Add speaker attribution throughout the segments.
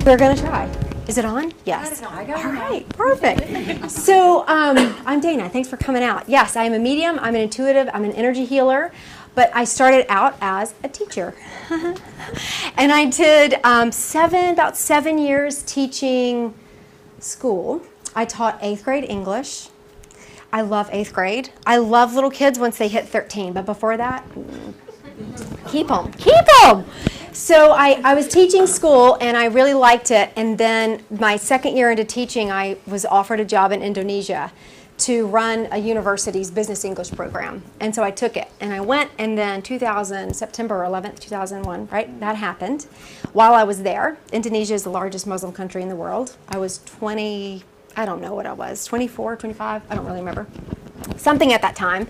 Speaker 1: We're going to try. Is it on? Yes.
Speaker 2: I got it.
Speaker 1: All right, perfect. So I'm Dana. Thanks for coming out. Yes, I am a medium. I'm an intuitive. I'm an energy healer. But I started out as a teacher. And I did about 7 years teaching school. I taught 8th grade English. I love 8th grade. I love little kids once they hit 13. But before that, keep them. Keep them! So I was teaching school, and I really liked it. And then my second year into teaching, I was offered a job in Indonesia to run a university's business English program. And so I took it, and I went, and then September 11th, 2001, right? That happened. While I was there, Indonesia is the largest Muslim country in the world. I was 20, I don't know what I was, 24, 25, I don't really remember. Something at that time.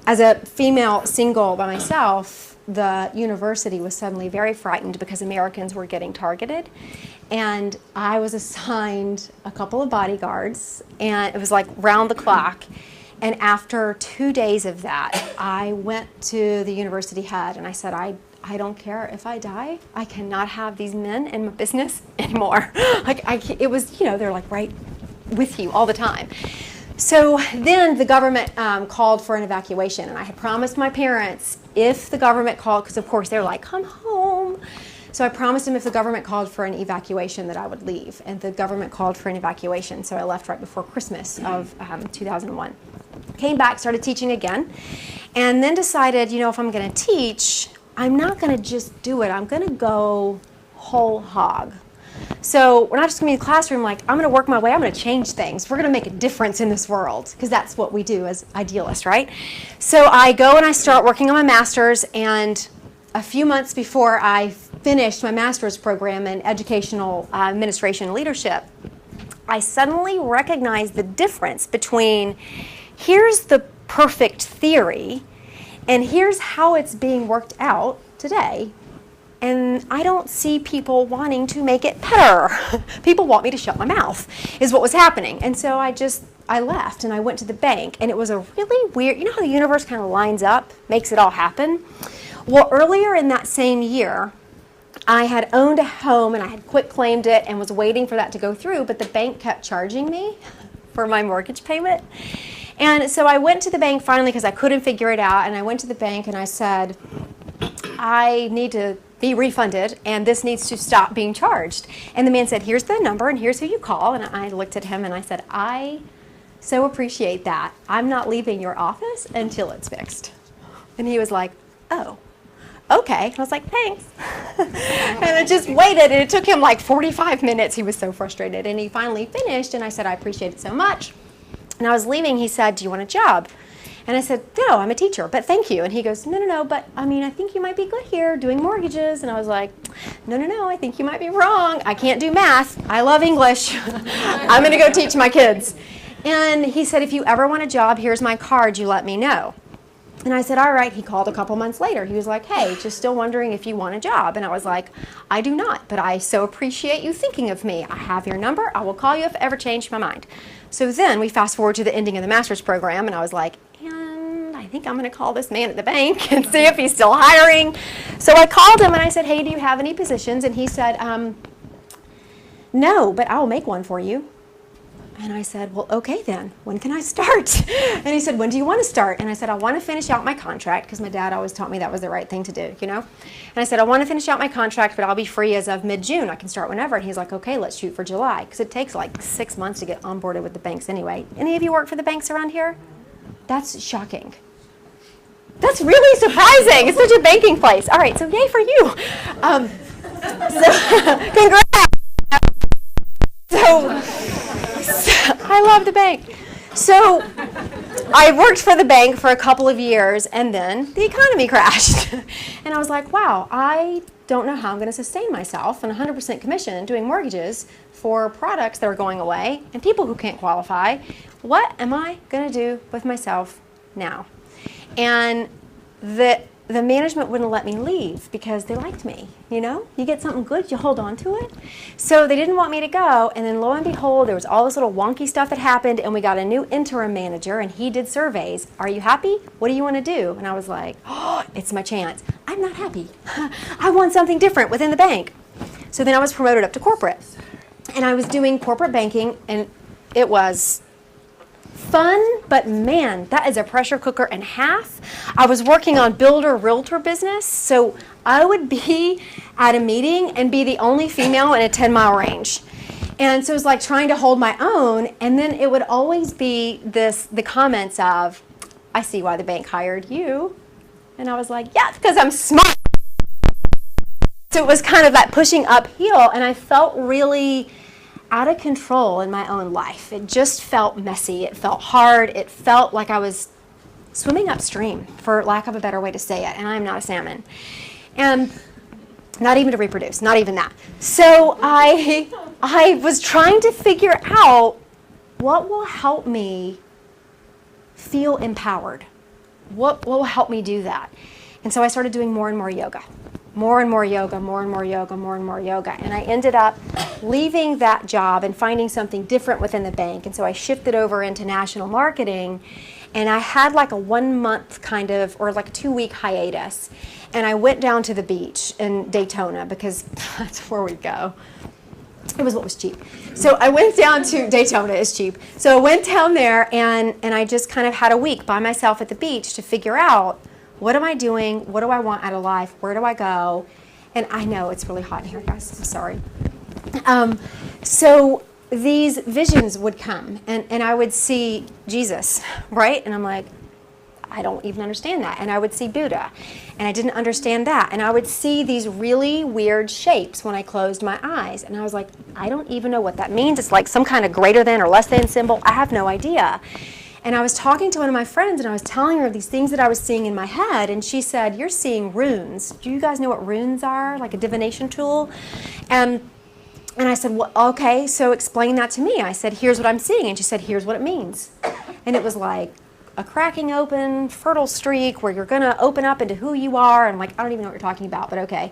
Speaker 1: As a female single by myself, the university was suddenly very frightened because Americans were getting targeted. And I was assigned a couple of bodyguards, and it was like round the clock. And after 2 days of that, I went to the university head and I said, I don't care if I die. I cannot have these men in my business anymore. It was, they're like right with you all the time. So then the government called for an evacuation, and I had promised my parents if the government called, because of course they're like, come home. So I promised them if the government called for an evacuation that I would leave, and the government called for an evacuation, so I left right before Christmas of 2001. Came back, started teaching again, and then decided, if I'm going to teach, I'm not going to just do it. I'm going to go whole hog. So we're not just going to be in the classroom like, I'm going to work my way, I'm going to change things. We're going to make a difference in this world, because that's what we do as idealists, right? So I go and I start working on my master's, and a few months before I finished my master's program in educational administration and leadership, I suddenly recognized the difference between here's the perfect theory and here's how it's being worked out today. And I don't see people wanting to make it better. People want me to shut my mouth, is what was happening. And so I left and I went to the bank, and it was a really weird, how the universe kind of lines up, makes it all happen? Well, earlier in that same year, I had owned a home and I had quitclaimed it and was waiting for that to go through, but the bank kept charging me for my mortgage payment. And so I went to the bank finally because I couldn't figure it out, and I went to the bank and I said, I need to be refunded, and this needs to stop being charged. And the man said, here's the number, and here's who you call. And I looked at him and I said, I so appreciate that. I'm not leaving your office until it's fixed. And he was like, oh, okay. I was like, thanks. And I just waited, and it took him like 45 minutes. He was so frustrated, and he finally finished, and I said, I appreciate it so much. And I was leaving, he said, do you want a job? And I said, no, I'm a teacher, but thank you. And he goes, no, but I think you might be good here doing mortgages. And I was like, no, I think you might be wrong. I can't do math. I love English. I'm going to go teach my kids. And he said, if you ever want a job, here's my card. You let me know. And I said, all right. He called a couple months later. He was like, hey, just still wondering if you want a job. And I was like, I do not, but I so appreciate you thinking of me. I have your number. I will call you if I ever change my mind. So then we fast forward to the ending of the master's program, and I was like, I think I'm going to call this man at the bank and see if he's still hiring. So I called him and I said, hey, do you have any positions? And he said, no, but I'll make one for you. And I said, well, okay then, when can I start? And he said, when do you want to start? And I said, I want to finish out my contract, because my dad always taught me that was the right thing to do, And I said, I want to finish out my contract, but I'll be free as of mid-June. I can start whenever. And he's like, okay, let's shoot for July, because it takes like 6 months to get onboarded with the banks anyway. Any of you work for the banks around here? That's shocking. That's really surprising. It's such a banking place. All right, so yay for you. Congrats. So I love the bank. So I worked for the bank for a couple of years, and then the economy crashed. And I was like, wow, I don't know how I'm going to sustain myself on 100% commission doing mortgages for products that are going away and people who can't qualify. What am I going to do with myself now? And the management wouldn't let me leave because they liked me, You get something good, you hold on to it. So they didn't want me to go, and then lo and behold, there was all this little wonky stuff that happened, and we got a new interim manager, and he did surveys. Are you happy? What do you want to do? And I was like, oh, it's my chance. I'm not happy. I want something different within the bank. So then I was promoted up to corporate. And I was doing corporate banking, and it was fun, but man, that is a pressure cooker and half. I was working on builder realtor business, so I would be at a meeting and be the only female in a 10-mile range. And so it was like trying to hold my own, and then it would always be the comments of, I see why the bank hired you. And I was like, yeah, because I'm smart. So it was kind of that pushing uphill, and I felt really out of control in my own life. It just felt messy. It felt hard. It felt like I was swimming upstream, for lack of a better way to say it, and I'm not a salmon. And not even to reproduce, not even that. So I was trying to figure out what will help me feel empowered. What will help me do that? And so I started doing more and more yoga. More and more yoga, more and more yoga, more and more yoga. And I ended up leaving that job and finding something different within the bank. And so I shifted over into national marketing. And I had like a 1 month kind of, or like a 2-week hiatus. And I went down to the beach in Daytona because that's where we go. It was what was cheap. So I went down to Daytona is cheap. So I went down there and I just kind of had a week by myself at the beach to figure out, what am I doing? What do I want out of life? Where do I go? And I know it's really hot in here, guys. I'm sorry. So these visions would come and I would see Jesus, right? And I'm like, I don't even understand that. And I would see Buddha, and I didn't understand that. And I would see these really weird shapes when I closed my eyes. And I was like, I don't even know what that means. It's like some kind of greater than or less than symbol. I have no idea. And I was talking to one of my friends, and I was telling her these things that I was seeing in my head. And she said, you're seeing runes. Do you guys know what runes are? Like a divination tool? And I said, well, okay, so explain that to me. I said, here's what I'm seeing. And she said, here's what it means. And it was like, a cracking open, fertile streak where you're going to open up into who you are. And like, I don't even know what you're talking about, but okay.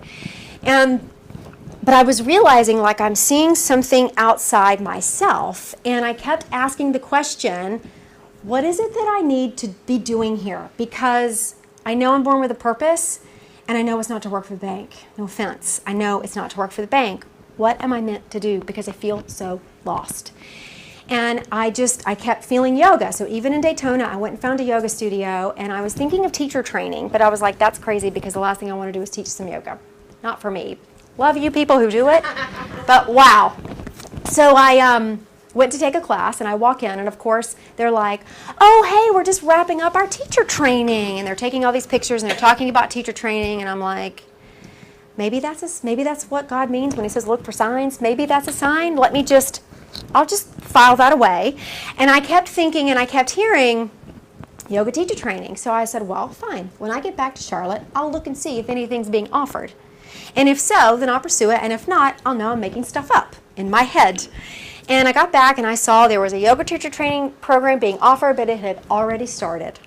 Speaker 1: But I was realizing like I'm seeing something outside myself. And I kept asking the question, what is it that I need to be doing here? Because I know I'm born with a purpose, and I know it's not to work for the bank. No offense. I know it's not to work for the bank. What am I meant to do? Because I feel so lost. And I kept feeling yoga. So even in Daytona, I went and found a yoga studio, and I was thinking of teacher training, but I was like, that's crazy because the last thing I want to do is teach some yoga. Not for me. Love you people who do it, but wow. So I went to take a class, and I walk in, and of course, they're like, oh, hey, we're just wrapping up our teacher training. And they're taking all these pictures, and they're talking about teacher training, and I'm like, maybe that's what God means when he says look for signs. Maybe that's a sign. I'll just file that away. And I kept thinking and I kept hearing yoga teacher training. So I said, well, fine. When I get back to Charlotte, I'll look and see if anything's being offered. And if so, then I'll pursue it. And if not, I'll know I'm making stuff up in my head. And I got back and I saw there was a yoga teacher training program being offered, but it had already started.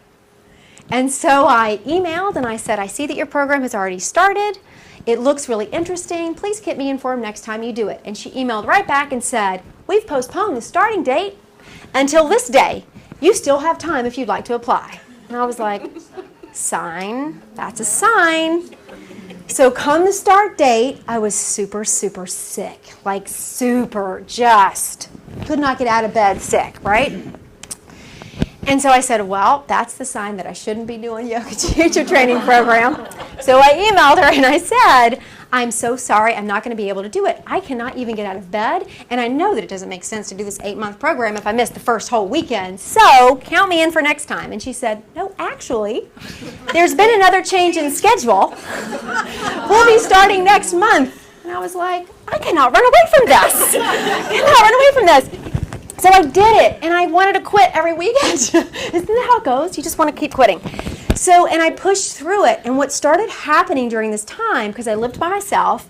Speaker 1: And so I emailed and I said, I see that your program has already started. It looks really interesting. Please keep me informed next time you do it. And she emailed right back and said, we've postponed the starting date until this day. You still have time if you'd like to apply. And I was like, sign, that's a sign. So come the start date, I was super, super sick. Like super, just could not get out of bed sick, right? And so I said, well, that's the sign that I shouldn't be doing yoga teacher training program. So I emailed her and I said, I'm so sorry, I'm not going to be able to do it. I cannot even get out of bed, and I know that it doesn't make sense to do this 8-month program if I miss the first whole weekend. So count me in for next time. And she said, no, actually, there's been another change in schedule. We'll be starting next month. And I was like, I cannot run away from this. I cannot run away from this. So I did it, and I wanted to quit every weekend. Isn't that how it goes? You just want to keep quitting. So, and I pushed through it, and what started happening during this time, because I lived by myself,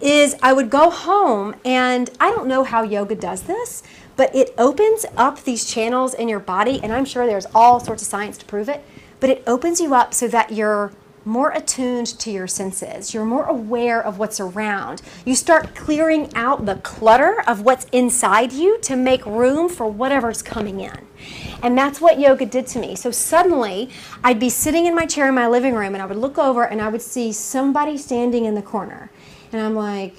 Speaker 1: is I would go home, and I don't know how yoga does this, but it opens up these channels in your body, and I'm sure there's all sorts of science to prove it, but it opens you up so that you're more attuned to your senses. You're more aware of what's around. You start clearing out the clutter of what's inside you to make room for whatever's coming in. And that's what yoga did to me. So suddenly, I'd be sitting in my chair in my living room, and I would look over and I would see somebody standing in the corner. And I'm like,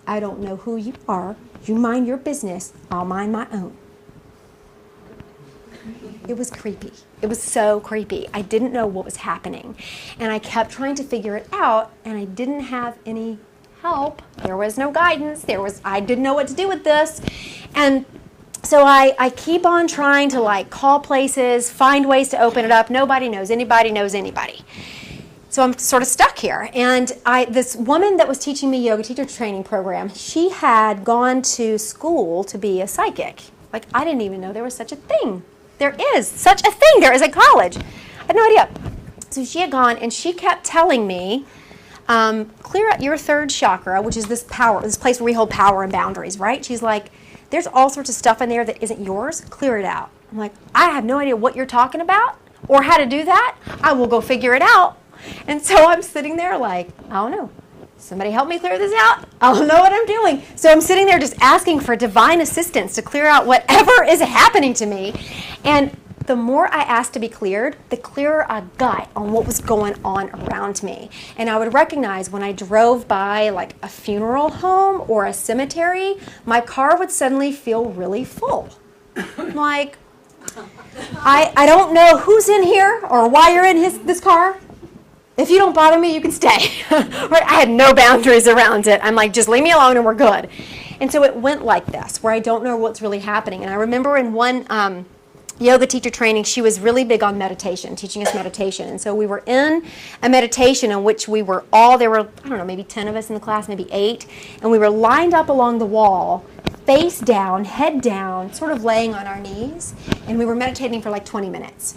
Speaker 1: I don't know who you are. You mind your business. I'll mind my own. It was creepy. It was so creepy. I didn't know what was happening. And I kept trying to figure it out, and I didn't have any help. There was no guidance. I didn't know what to do with this. And so I keep on trying to like call places, find ways to open it up. Nobody knows anybody. So I'm sort of stuck here. And this woman that was teaching me yoga teacher training program, she had gone to school to be a psychic. Like, I didn't even know there was such a thing. There is such a thing. There is a college. I had no idea. So she had gone, and she kept telling me, clear out your third chakra, which is this place where we hold power and boundaries, right? She's like, there's all sorts of stuff in there that isn't yours. Clear it out. I'm like, I have no idea what you're talking about or how to do that. I will go figure it out. And so I'm sitting there like, I don't know. Somebody help me clear this out. I don't know what I'm doing. So I'm sitting there just asking for divine assistance to clear out whatever is happening to me. And the more I asked to be cleared, the clearer I got on what was going on around me. And I would recognize when I drove by like a funeral home or a cemetery, my car would suddenly feel really full. Like, I don't know who's in here or why you're in this car. If you don't bother me, you can stay. Right? I had no boundaries around it. I'm like, just leave me alone and we're good. And so it went like this, where I don't know what's really happening. And I remember in one yoga teacher training, she was really big on meditation, teaching us meditation. And so we were in a meditation in which we were all, there were, I don't know, maybe 10 of us in the class, maybe 8. And we were lined up along the wall, face down, head down, sort of laying on our knees. And we were meditating for like 20 minutes.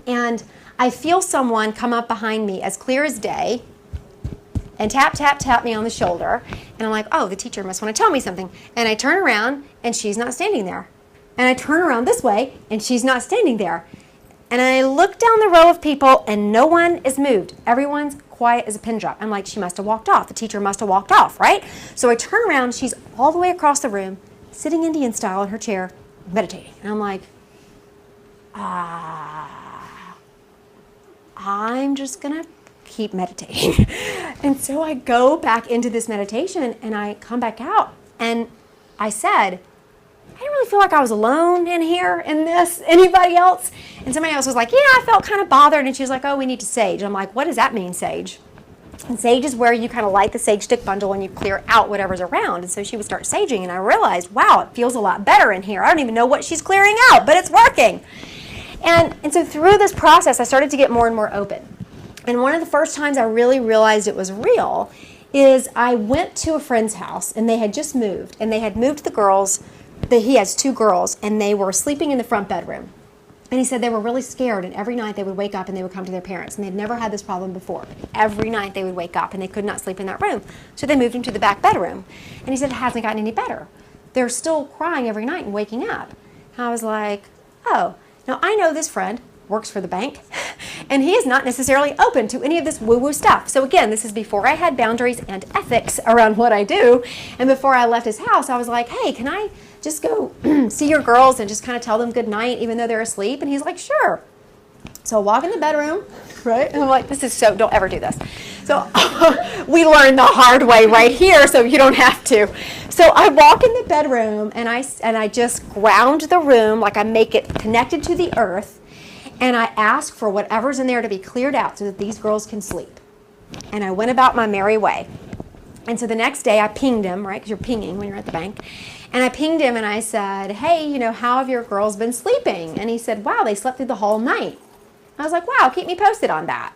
Speaker 1: And I feel someone come up behind me as clear as day and tap, tap, tap me on the shoulder. And I'm like, oh, the teacher must want to tell me something. And I turn around and she's not standing there. And I turn around this way and she's not standing there. And I look down the row of people and no one is moved. Everyone's quiet as a pin drop. I'm like, she must have walked off. The teacher must have walked off, right? So I turn around, she's all the way across the room, sitting Indian style in her chair, meditating. And I'm like, I'm just going to keep meditating. And so I go back into this meditation and I come back out and I said, I didn't really feel like I was alone in here in this. Anybody else? And somebody else was like, yeah, I felt kind of bothered. And she was like, oh, we need to sage. I'm like, what does that mean, sage? And sage is where you kind of light the sage stick bundle and you clear out whatever's around. And so she would start saging and I realized, wow, it feels a lot better in here. I don't even know what she's clearing out, but it's working. And so through this process, I started to get more and more open. And one of the first times I really realized it was real is I went to a friend's house, and they had just moved. And they had moved the girls. He has 2 girls, and they were sleeping in the front bedroom. And he said they were really scared, and every night they would wake up and they would come to their parents. And they'd never had this problem before. Every night they would wake up, and they could not sleep in that room. So they moved him to the back bedroom. And he said it hasn't gotten any better. They're still crying every night and waking up. And I was like, oh. Now, I know this friend works for the bank, and he is not necessarily open to any of this woo-woo stuff. So again, this is before I had boundaries and ethics around what I do, and before I left his house, I was like, hey, can I just go see your girls and just kind of tell them good night even though they're asleep? And he's like, sure. So I walk in the bedroom, right? And I'm like, don't ever do this. So we learned the hard way right here, so you don't have to. So I walk in the bedroom, and I just ground the room, like I make it connected to the earth, and I ask for whatever's in there to be cleared out so that these girls can sleep. And I went about my merry way. And so the next day I pinged him, right, because you're pinging when you're at the bank. And I pinged him and I said, hey, how have your girls been sleeping? And he said, wow, they slept through the whole night. I was like, wow, keep me posted on that.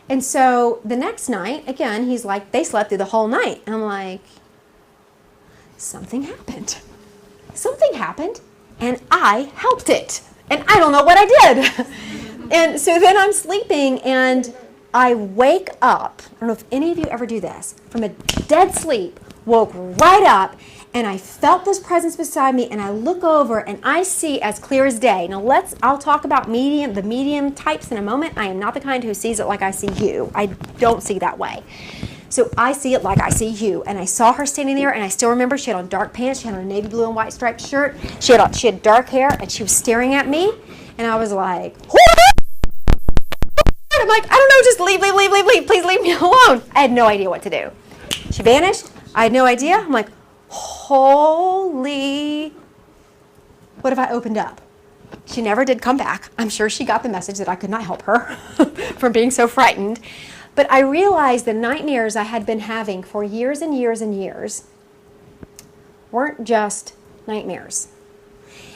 Speaker 1: And so the next night, again, he's like, they slept through the whole night. And I'm like, something happened. Something happened, and I helped it. And I don't know what I did. And so then I'm sleeping, and I wake up. I don't know if any of you ever do this. From a dead sleep, woke right up, and I felt this presence beside me, and I look over, and I see as clear as day. Now I'll talk about the medium types in a moment. I am not the kind who sees it like I see you. I don't see that way. So I see it like I see you. And I saw her standing there, and I still remember she had on dark pants, she had on a navy blue and white striped shirt, she had dark hair, and she was staring at me, and I was like, I'm like, I don't know, just leave, please leave me alone. I had no idea what to do. She vanished, I had no idea. I'm like, holy, what have I opened up? She never did come back. I'm sure she got the message that I could not help her from being so frightened. But I realized the nightmares I had been having for years and years and years weren't just nightmares.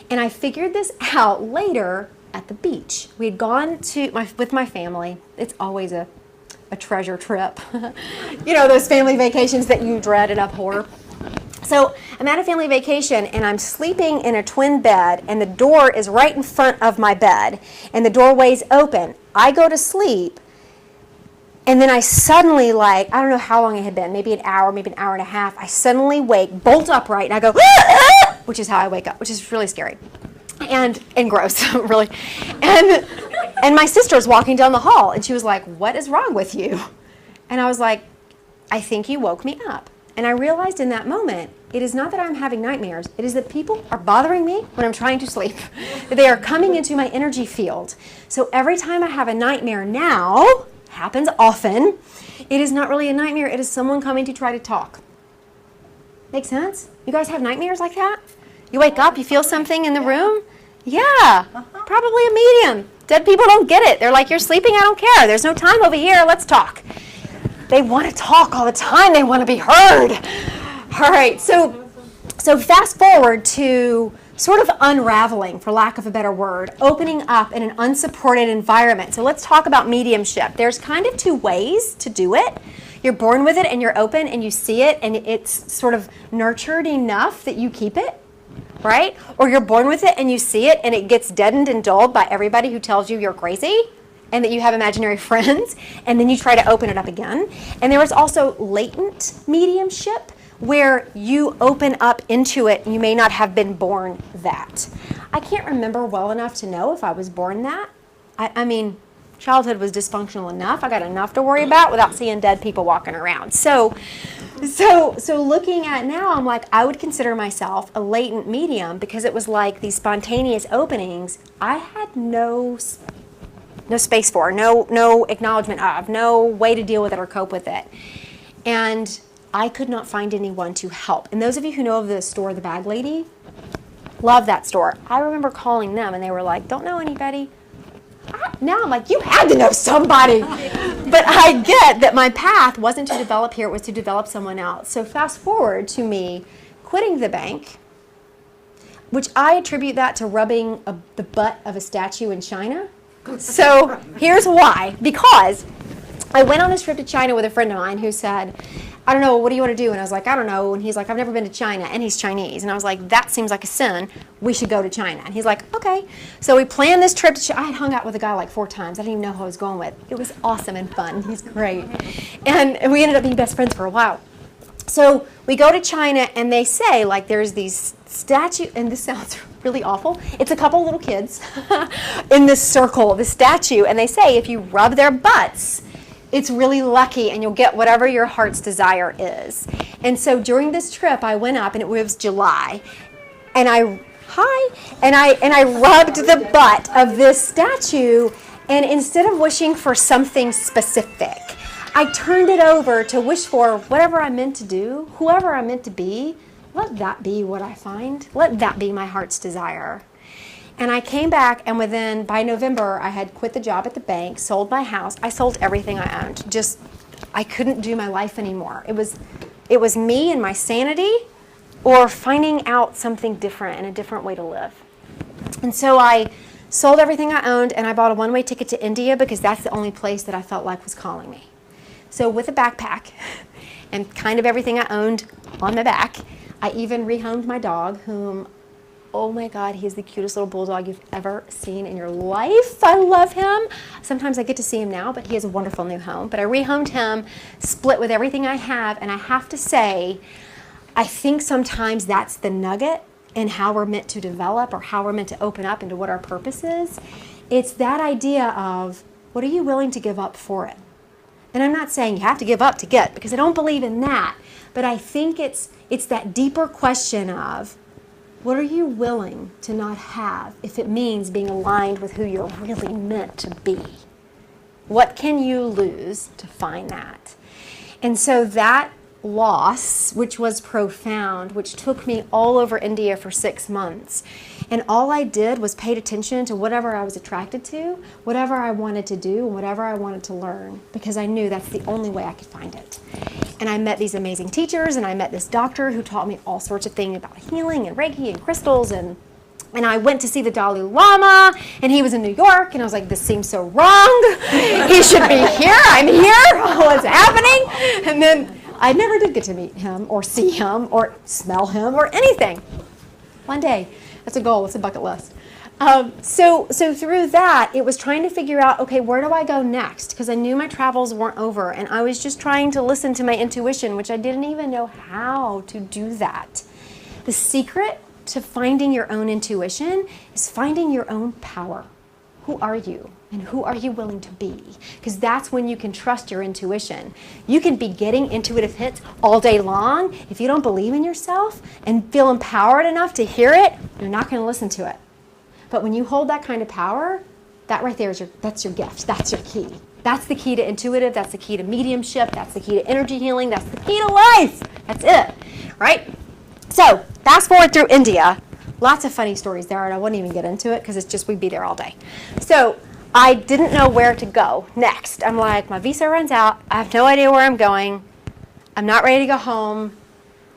Speaker 1: And I figured this out later at the beach. We had gone with my family. It's always a treasure trip. You know, those family vacations that you dread and abhor. So I'm at a family vacation and I'm sleeping in a twin bed and the door is right in front of my bed and the doorway's open. I go to sleep and then I suddenly, like, I don't know how long it had been, maybe an hour and a half, I suddenly wake, bolt upright, and I go, ah! Which is how I wake up, which is really scary and gross, really. And my sister's walking down the hall and she was like, what is wrong with you? And I was like, I think you woke me up. And I realized in that moment, it is not that I'm having nightmares. It is that people are bothering me when I'm trying to sleep. That they are coming into my energy field. So every time I have a nightmare now, happens often, it is not really a nightmare. It is someone coming to try to talk. Make sense? You guys have nightmares like that? You wake up, you feel something in the room? Yeah, probably a medium. Dead people don't get it. They're like, you're sleeping, I don't care. There's no time over here, let's talk. They want to talk all the time. They want to be heard. All right, so fast forward to sort of unraveling, for lack of a better word, opening up in an unsupported environment. So let's talk about mediumship. There's kind of two ways to do it. You're born with it and you're open and you see it and it's sort of nurtured enough that you keep it, right? Or you're born with it and you see it and it gets deadened and dulled by everybody who tells you you're crazy and that you have imaginary friends, and then you try to open it up again. And there is also latent mediumship, where you open up into it. You may not have been born that. I can't remember well enough to know if I was born that. I mean, childhood was dysfunctional enough. I got enough to worry about without seeing dead people walking around. So looking at now, I'm like, I would consider myself a latent medium because it was like these spontaneous openings I had no space for, no acknowledgement of, no way to deal with it or cope with it. And I could not find anyone to help. And those of you who know of the store, The Bag Lady, love that store. I remember calling them and they were like, don't know anybody. Now I'm like, you had to know somebody. But I get that my path wasn't to develop here, it was to develop someone else. So fast forward to me quitting the bank, which I attribute that to rubbing the butt of a statue in China. So here's why. Because I went on this trip to China with a friend of mine who said, I don't know, what do you want to do? And I was like, I don't know. And he's like, I've never been to China. And he's Chinese. And I was like, that seems like a sin. We should go to China. And he's like, okay. So we planned this trip to China. I had hung out with a guy like 4 times. I didn't even know who I was going with. It was awesome and fun. He's great. And we ended up being best friends for a while. So we go to China and they say, like, there's these statues, and this sounds really awful. It's a couple little kids in this circle, this statue, and they say if you rub their butts, it's really lucky and you'll get whatever your heart's desire is. And so during this trip, I went up and it was July, and I rubbed the butt of this statue, and instead of wishing for something specific, I turned it over to wish for whatever I'm meant to do, whoever I'm meant to be. Let that be what I find. Let that be my heart's desire. And I came back, and by November, I had quit the job at the bank, sold my house. I sold everything I owned. I couldn't do my life anymore. It was me and my sanity, or finding out something different and a different way to live. And so I sold everything I owned, and I bought a one-way ticket to India because that's the only place that I felt like was calling me. So with a backpack and kind of everything I owned on my back, I even rehomed my dog, whom, oh my God, he's the cutest little bulldog you've ever seen in your life. I love him. Sometimes I get to see him now, but he has a wonderful new home. But I rehomed him, split with everything I have, and I have to say, I think sometimes that's the nugget in how we're meant to develop or how we're meant to open up into what our purpose is. It's that idea of, what are you willing to give up for it? And I'm not saying you have to give up to get, because I don't believe in that. But I think it's that deeper question of, what are you willing to not have if it means being aligned with who you're really meant to be? What can you lose to find that? And so that loss, which was profound, which took me all over India for 6 months. And all I did was paid attention to whatever I was attracted to, whatever I wanted to do, and whatever I wanted to learn, because I knew that's the only way I could find it. And I met these amazing teachers, and I met this doctor who taught me all sorts of things about healing and Reiki and crystals, and I went to see the Dalai Lama, and he was in New York, and I was like, this seems so wrong. He should be here. I'm here. What's happening? And then I never did get to meet him or see him or smell him or anything. One day. That's a goal. It's a bucket list. So through that, it was trying to figure out, okay, where do I go next? Because I knew my travels weren't over, and I was just trying to listen to my intuition, which I didn't even know how to do that. The secret to finding your own intuition is finding your own power. Who are you? And who are you willing to be? Because that's when you can trust your intuition. You can be getting intuitive hits all day long. If you don't believe in yourself and feel empowered enough to hear it, you're not going to listen to it. But when you hold that kind of power, that right there is that's your gift. That's your key. That's the key to intuitive. That's the key to mediumship. That's the key to energy healing. That's the key to life. That's it, right? So fast forward through India. Lots of funny stories there, and I wouldn't even get into it because it's just we'd be there all day. So I didn't know where to go next. I'm like, my visa runs out. I have no idea where I'm going. I'm not ready to go home.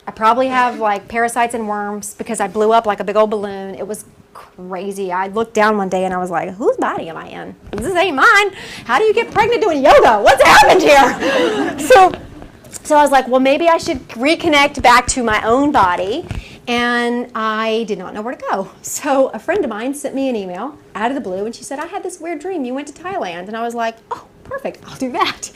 Speaker 1: I probably have like parasites and worms because I blew up like a big old balloon. It was crazy. I looked down one day and I was like, whose body am I in? This ain't mine. How do you get pregnant doing yoga? What's happened here? So I was like, well, maybe I should reconnect back to my own body. And I did not know where to go. So a friend of mine sent me an email out of the blue, and she said, I had this weird dream. You went to Thailand. And I was like, oh, perfect. I'll do that.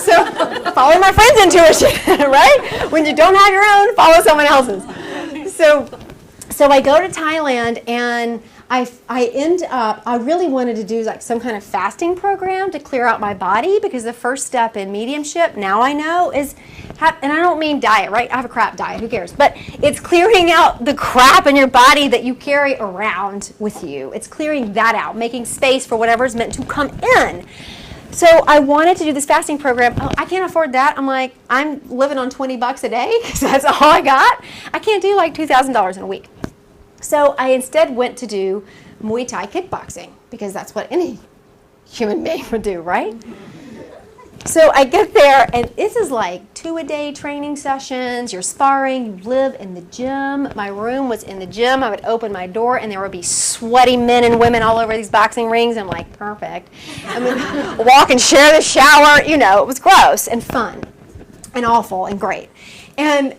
Speaker 1: So follow my friend's intuition, right? When you don't have your own, follow someone else's. So I go to Thailand, and I end up, I really wanted to do like some kind of fasting program to clear out my body, because the first step in mediumship, now I know, is and I don't mean diet, right? I have a crap diet, who cares? But it's clearing out the crap in your body that you carry around with you. It's clearing that out, making space for whatever's meant to come in. So I wanted to do this fasting program. Oh, I can't afford that. I'm like, I'm living on $20 a day because that's all I got. I can't do like $2,000 in a week. So I instead went to do Muay Thai kickboxing, because that's what any human being would do, right? So I get there, and this is like 2-a-day training sessions. You're sparring. You live in the gym. My room was in the gym. I would open my door, and there would be sweaty men and women all over these boxing rings. I'm like, perfect. I mean, walk and share the shower. You know, it was gross and fun and awful and great. And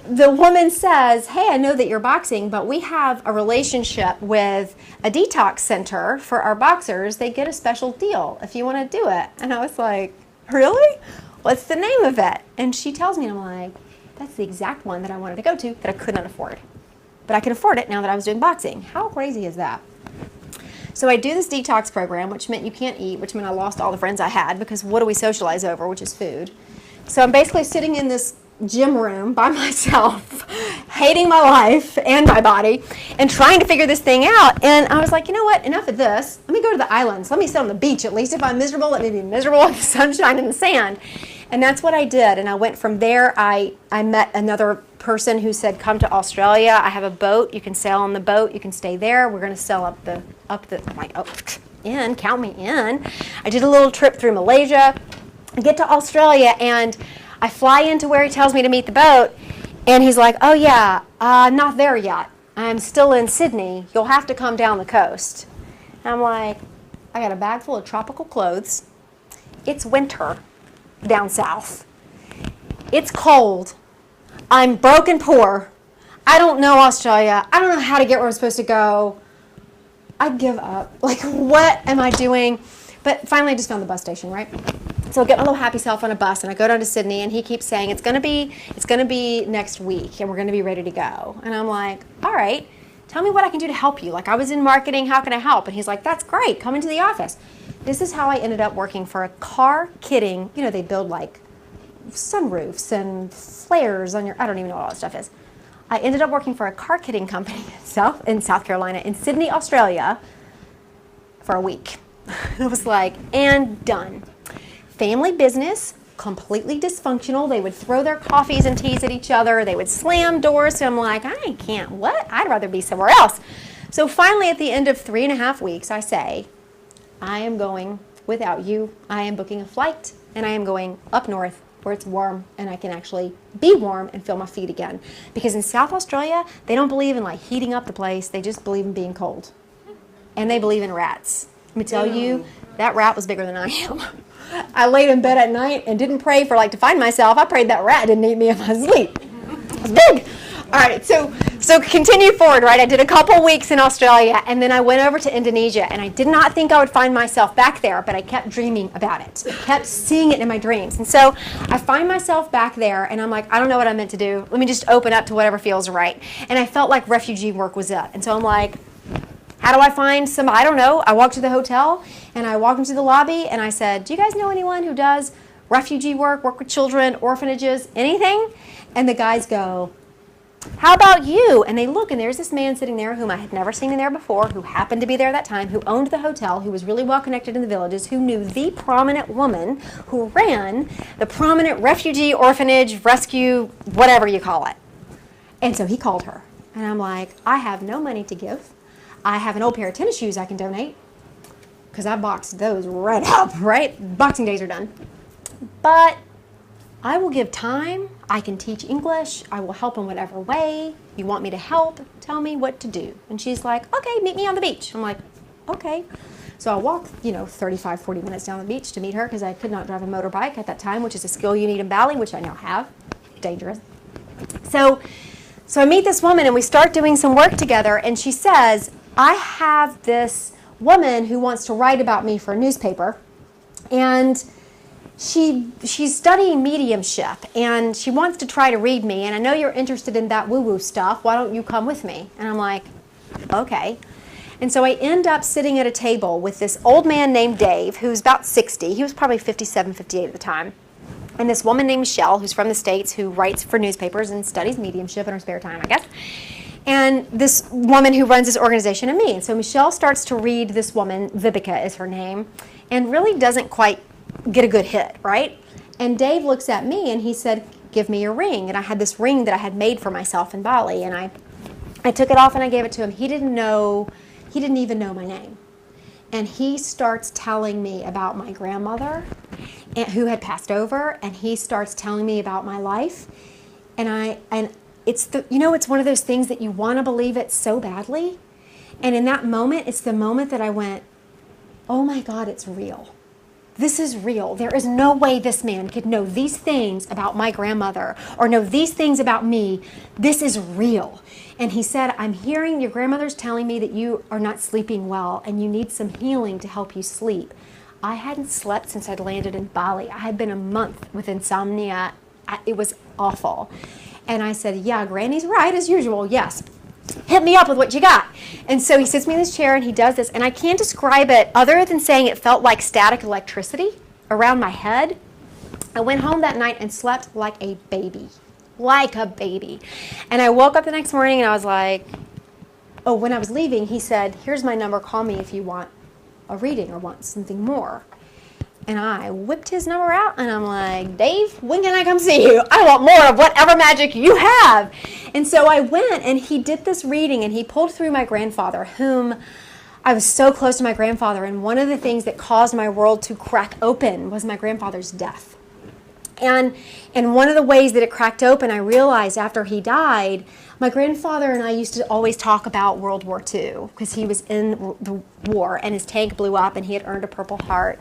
Speaker 1: the woman says, hey, I know that you're boxing, but we have a relationship with a detox center for our boxers. They get a special deal if you want to do it. And I was like, really? What's the name of it? And she tells me, and I'm like, that's the exact one that I wanted to go to that I could not afford. But I could afford it now that I was doing boxing. How crazy is that? So I do this detox program, which meant you can't eat, which meant I lost all the friends I had, because what do we socialize over, which is food. So I'm basically sitting in this gym room by myself, hating my life and my body, and trying to figure this thing out. And I was like, you know what, enough of this. Let me go to the islands. Let me sit on the beach. At least if I'm miserable, let me be miserable in the sunshine and the sand. And that's what I did. And I went from there. I met another person who said, come to Australia. I have a boat. You can sail on the boat. You can stay there. We're going to sail up the I'm like, oh, in, count me in. I did a little trip through Malaysia. I get to Australia, and I fly into where he tells me to meet the boat, and he's like, oh yeah, not there yet. I'm still in Sydney. You'll have to come down the coast. And I'm like, I got a bag full of tropical clothes. It's winter down south. It's cold. I'm broke and poor. I don't know Australia. I don't know how to get where I'm supposed to go. I give up. Like, what am I doing? But finally I just found the bus station, right? So I get my little happy self on a bus, and I go down to Sydney, and he keeps saying, it's gonna be next week, and we're gonna be ready to go. And I'm like, all right, tell me what I can do to help you. Like, I was in marketing, how can I help? And he's like, that's great, come into the office. This is how I ended up working for a car kitting, you know, they build like sunroofs and flares on your, I don't even know what all that stuff is. I ended up working for a car kitting company in South Carolina, in Sydney, Australia, for a week. It was like, and done. Family business, completely dysfunctional. They would throw their coffees and teas at each other. They would slam doors. So I'm like, I can't, what? I'd rather be somewhere else. So finally, at the end of 3.5 weeks, I say, I am going without you. I am booking a flight, and I am going up north where it's warm and I can actually be warm and feel my feet again. Because in South Australia, they don't believe in like heating up the place. They just believe in being cold. And they believe in rats. Let me tell you, that rat was bigger than I am. I laid in bed at night and didn't pray for like to find myself. I prayed that rat didn't eat me in my sleep. It was big. All right, so continue forward, right? I did a couple weeks in Australia, and then I went over to Indonesia, and I did not think I would find myself back there, but I kept dreaming about it. I kept seeing it in my dreams. And so I find myself back there, and I'm like, I don't know what I'm meant to do. Let me just open up to whatever feels right. And I felt like refugee work was it. And so I'm like, how do I find some, I don't know. I walked to the hotel, and I walked into the lobby, and I said, do you guys know anyone who does refugee work with children, orphanages, anything? And the guys go, how about you? And they look, and there's this man sitting there whom I had never seen in there before, who happened to be there that time, who owned the hotel, who was really well connected in the villages, who knew the prominent woman who ran the prominent refugee orphanage, rescue, whatever you call it. And so he called her. And I'm like, I have no money to give. I have an old pair of tennis shoes I can donate, because I boxed those right up, right? Boxing days are done. But I will give time. I can teach English. I will help in whatever way. You want me to help? Tell me what to do. And she's like, okay, meet me on the beach. I'm like, okay. So I walk, 35, 40 minutes down the beach to meet her, because I could not drive a motorbike at that time, which is a skill you need in Bali, which I now have. Dangerous. So I meet this woman, and we start doing some work together, and she says, I have this woman who wants to write about me for a newspaper, and she's studying mediumship, and she wants to try to read me, and I know you're interested in that woo-woo stuff. Why don't you come with me? And I'm like, okay. And so I end up sitting at a table with this old man named Dave, who's about 60. He was probably 57, 58 at the time. And this woman named Michelle, who's from the States, who writes for newspapers and studies mediumship in her spare time, I guess. And this woman who runs this organization and me. And so Michelle starts to read this woman, Vibeke is her name, and really doesn't quite get a good hit, right? And Dave looks at me and he said, give me your ring. And I had this ring that I had made for myself in Bali, and I took it off and I gave it to him. He didn't even know my name. And he starts telling me about my grandmother who had passed over, and he starts telling me about my life. And it's one of those things that you want to believe it so badly. And in that moment, it's the moment that I went, oh my God, it's real. This is real. There is no way this man could know these things about my grandmother or know these things about me. This is real. And he said, I'm hearing your grandmother's telling me that you are not sleeping well and you need some healing to help you sleep. I hadn't slept since I'd landed in Bali. I had been a month with insomnia. It was awful. And I said, yeah, Granny's right as usual. Yes. Hit me up with what you got. And so he sits me in this chair and he does this, and I can't describe it other than saying it felt like static electricity around my head. I went home that night and slept like a baby. And I woke up the next morning and I was like, oh, when I was leaving, he said, here's my number, call me if you want a reading or want something more. And I whipped his number out, and I'm like, Dave, when can I come see you? I want more of whatever magic you have. And so I went, and he did this reading, and he pulled through my grandfather, whom I was so close to my grandfather. And one of the things that caused my world to crack open was my grandfather's death. And one of the ways that it cracked open, I realized after he died, my grandfather and I used to always talk about World War II, because he was in the war, and his tank blew up, and he had earned a Purple Heart.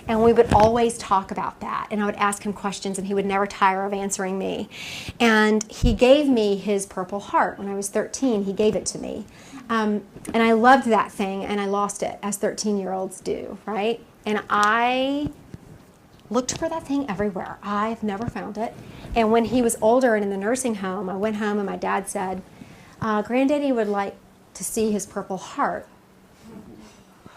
Speaker 1: And we would always talk about that. And I would ask him questions, and he would never tire of answering me. And he gave me his Purple Heart. When I was 13, he gave it to me. And I loved that thing, and I lost it, as 13-year-olds do, right? And I looked for that thing everywhere. I've never found it. And when he was older and in the nursing home, I went home, and my dad said, Granddaddy would like to see his Purple Heart.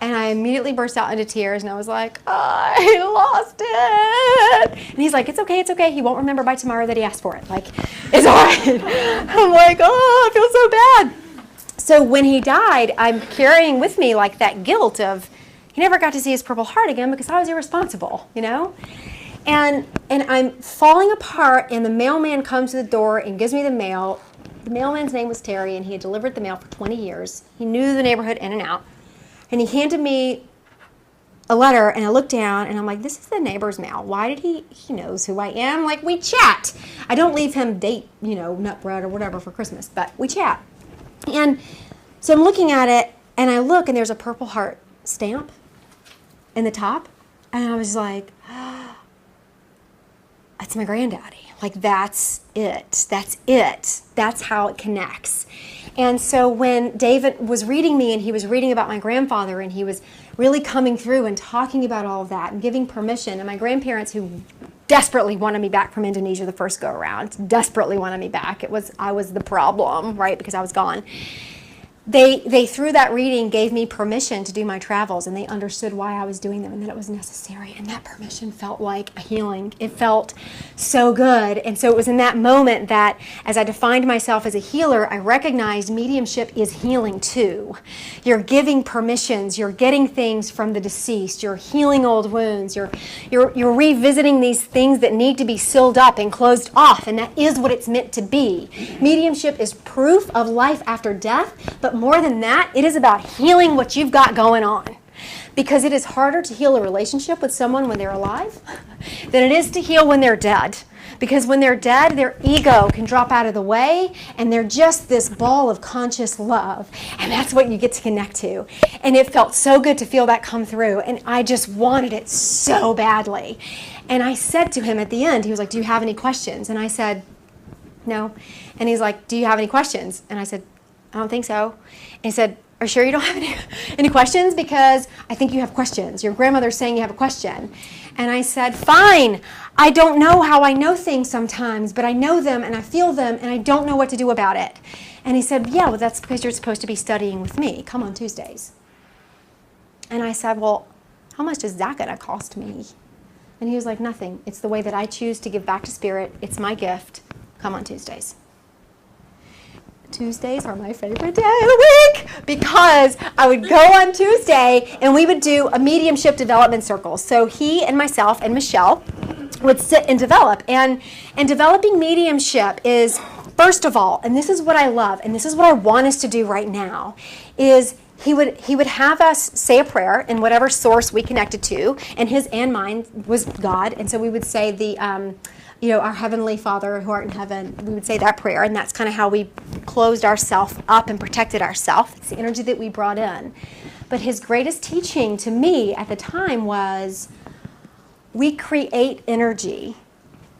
Speaker 1: And I immediately burst out into tears, and I was like, I lost it. And he's like, it's okay. He won't remember by tomorrow that he asked for it. Like, it's all right. I'm like, oh, I feel so bad. So when he died, I'm carrying with me like that guilt of he never got to see his Purple Heart again because I was irresponsible, And I'm falling apart, and the mailman comes to the door and gives me the mail. The mailman's name was Terry, and he had delivered the mail for 20 years. He knew the neighborhood in and out. And he handed me a letter, and I looked down, and I'm like, this is the neighbor's mail. Why did he knows who I am. Like, we chat. I don't leave him date, nut bread or whatever for Christmas, but we chat. And so I'm looking at it, and I look, and there's a Purple Heart stamp in the top. And I was like, that's my granddaddy. Like, that's it. That's it. That's how it connects. And so when David was reading me, and he was reading about my grandfather, and he was really coming through and talking about all of that and giving permission, and my grandparents, who desperately wanted me back from Indonesia the first go around, desperately wanted me back. I was the problem, right, because I was gone. They through that reading gave me permission to do my travels, and they understood why I was doing them and that it was necessary, and that permission felt like a healing. It felt so good. And so it was in that moment that, as I defined myself as a healer, I recognized mediumship is healing too. You're giving permissions, you're getting things from the deceased, you're healing old wounds, you're revisiting these things that need to be sealed up and closed off, and that is what it's meant to be. Mediumship is proof of life after death, but more than that, it is about healing what you've got going on. Because it is harder to heal a relationship with someone when they're alive than it is to heal when they're dead. Because when they're dead, their ego can drop out of the way, and they're just this ball of conscious love. And that's what you get to connect to. And it felt so good to feel that come through, and I just wanted it so badly. And I said to him at the end, he was like, do you have any questions? And I said, no. And he's like, do you have any questions? And I said, I don't think so. And he said, are you sure you don't have any questions? Because I think you have questions. Your grandmother's saying you have a question. And I said, fine. I don't know how I know things sometimes, but I know them and I feel them and I don't know what to do about it. And he said, yeah, well, that's because you're supposed to be studying with me. Come on Tuesdays. And I said, well, how much is that going to cost me? And he was like, nothing. It's the way that I choose to give back to Spirit. It's my gift. Come on Tuesdays. Tuesdays are my favorite day of the week because I would go on Tuesday and we would do a mediumship development circle. So he and myself and Michelle would sit and develop. And developing mediumship is, first of all, and this is what I love, and this is what I want us to do right now, is he would have us say a prayer in whatever source we connected to, and his and mine was God. And so we would say our Heavenly Father who art in heaven, we would say that prayer, and that's kind of how we closed ourselves up and protected ourselves. It's the energy that we brought in. But his greatest teaching to me at the time was, we create energy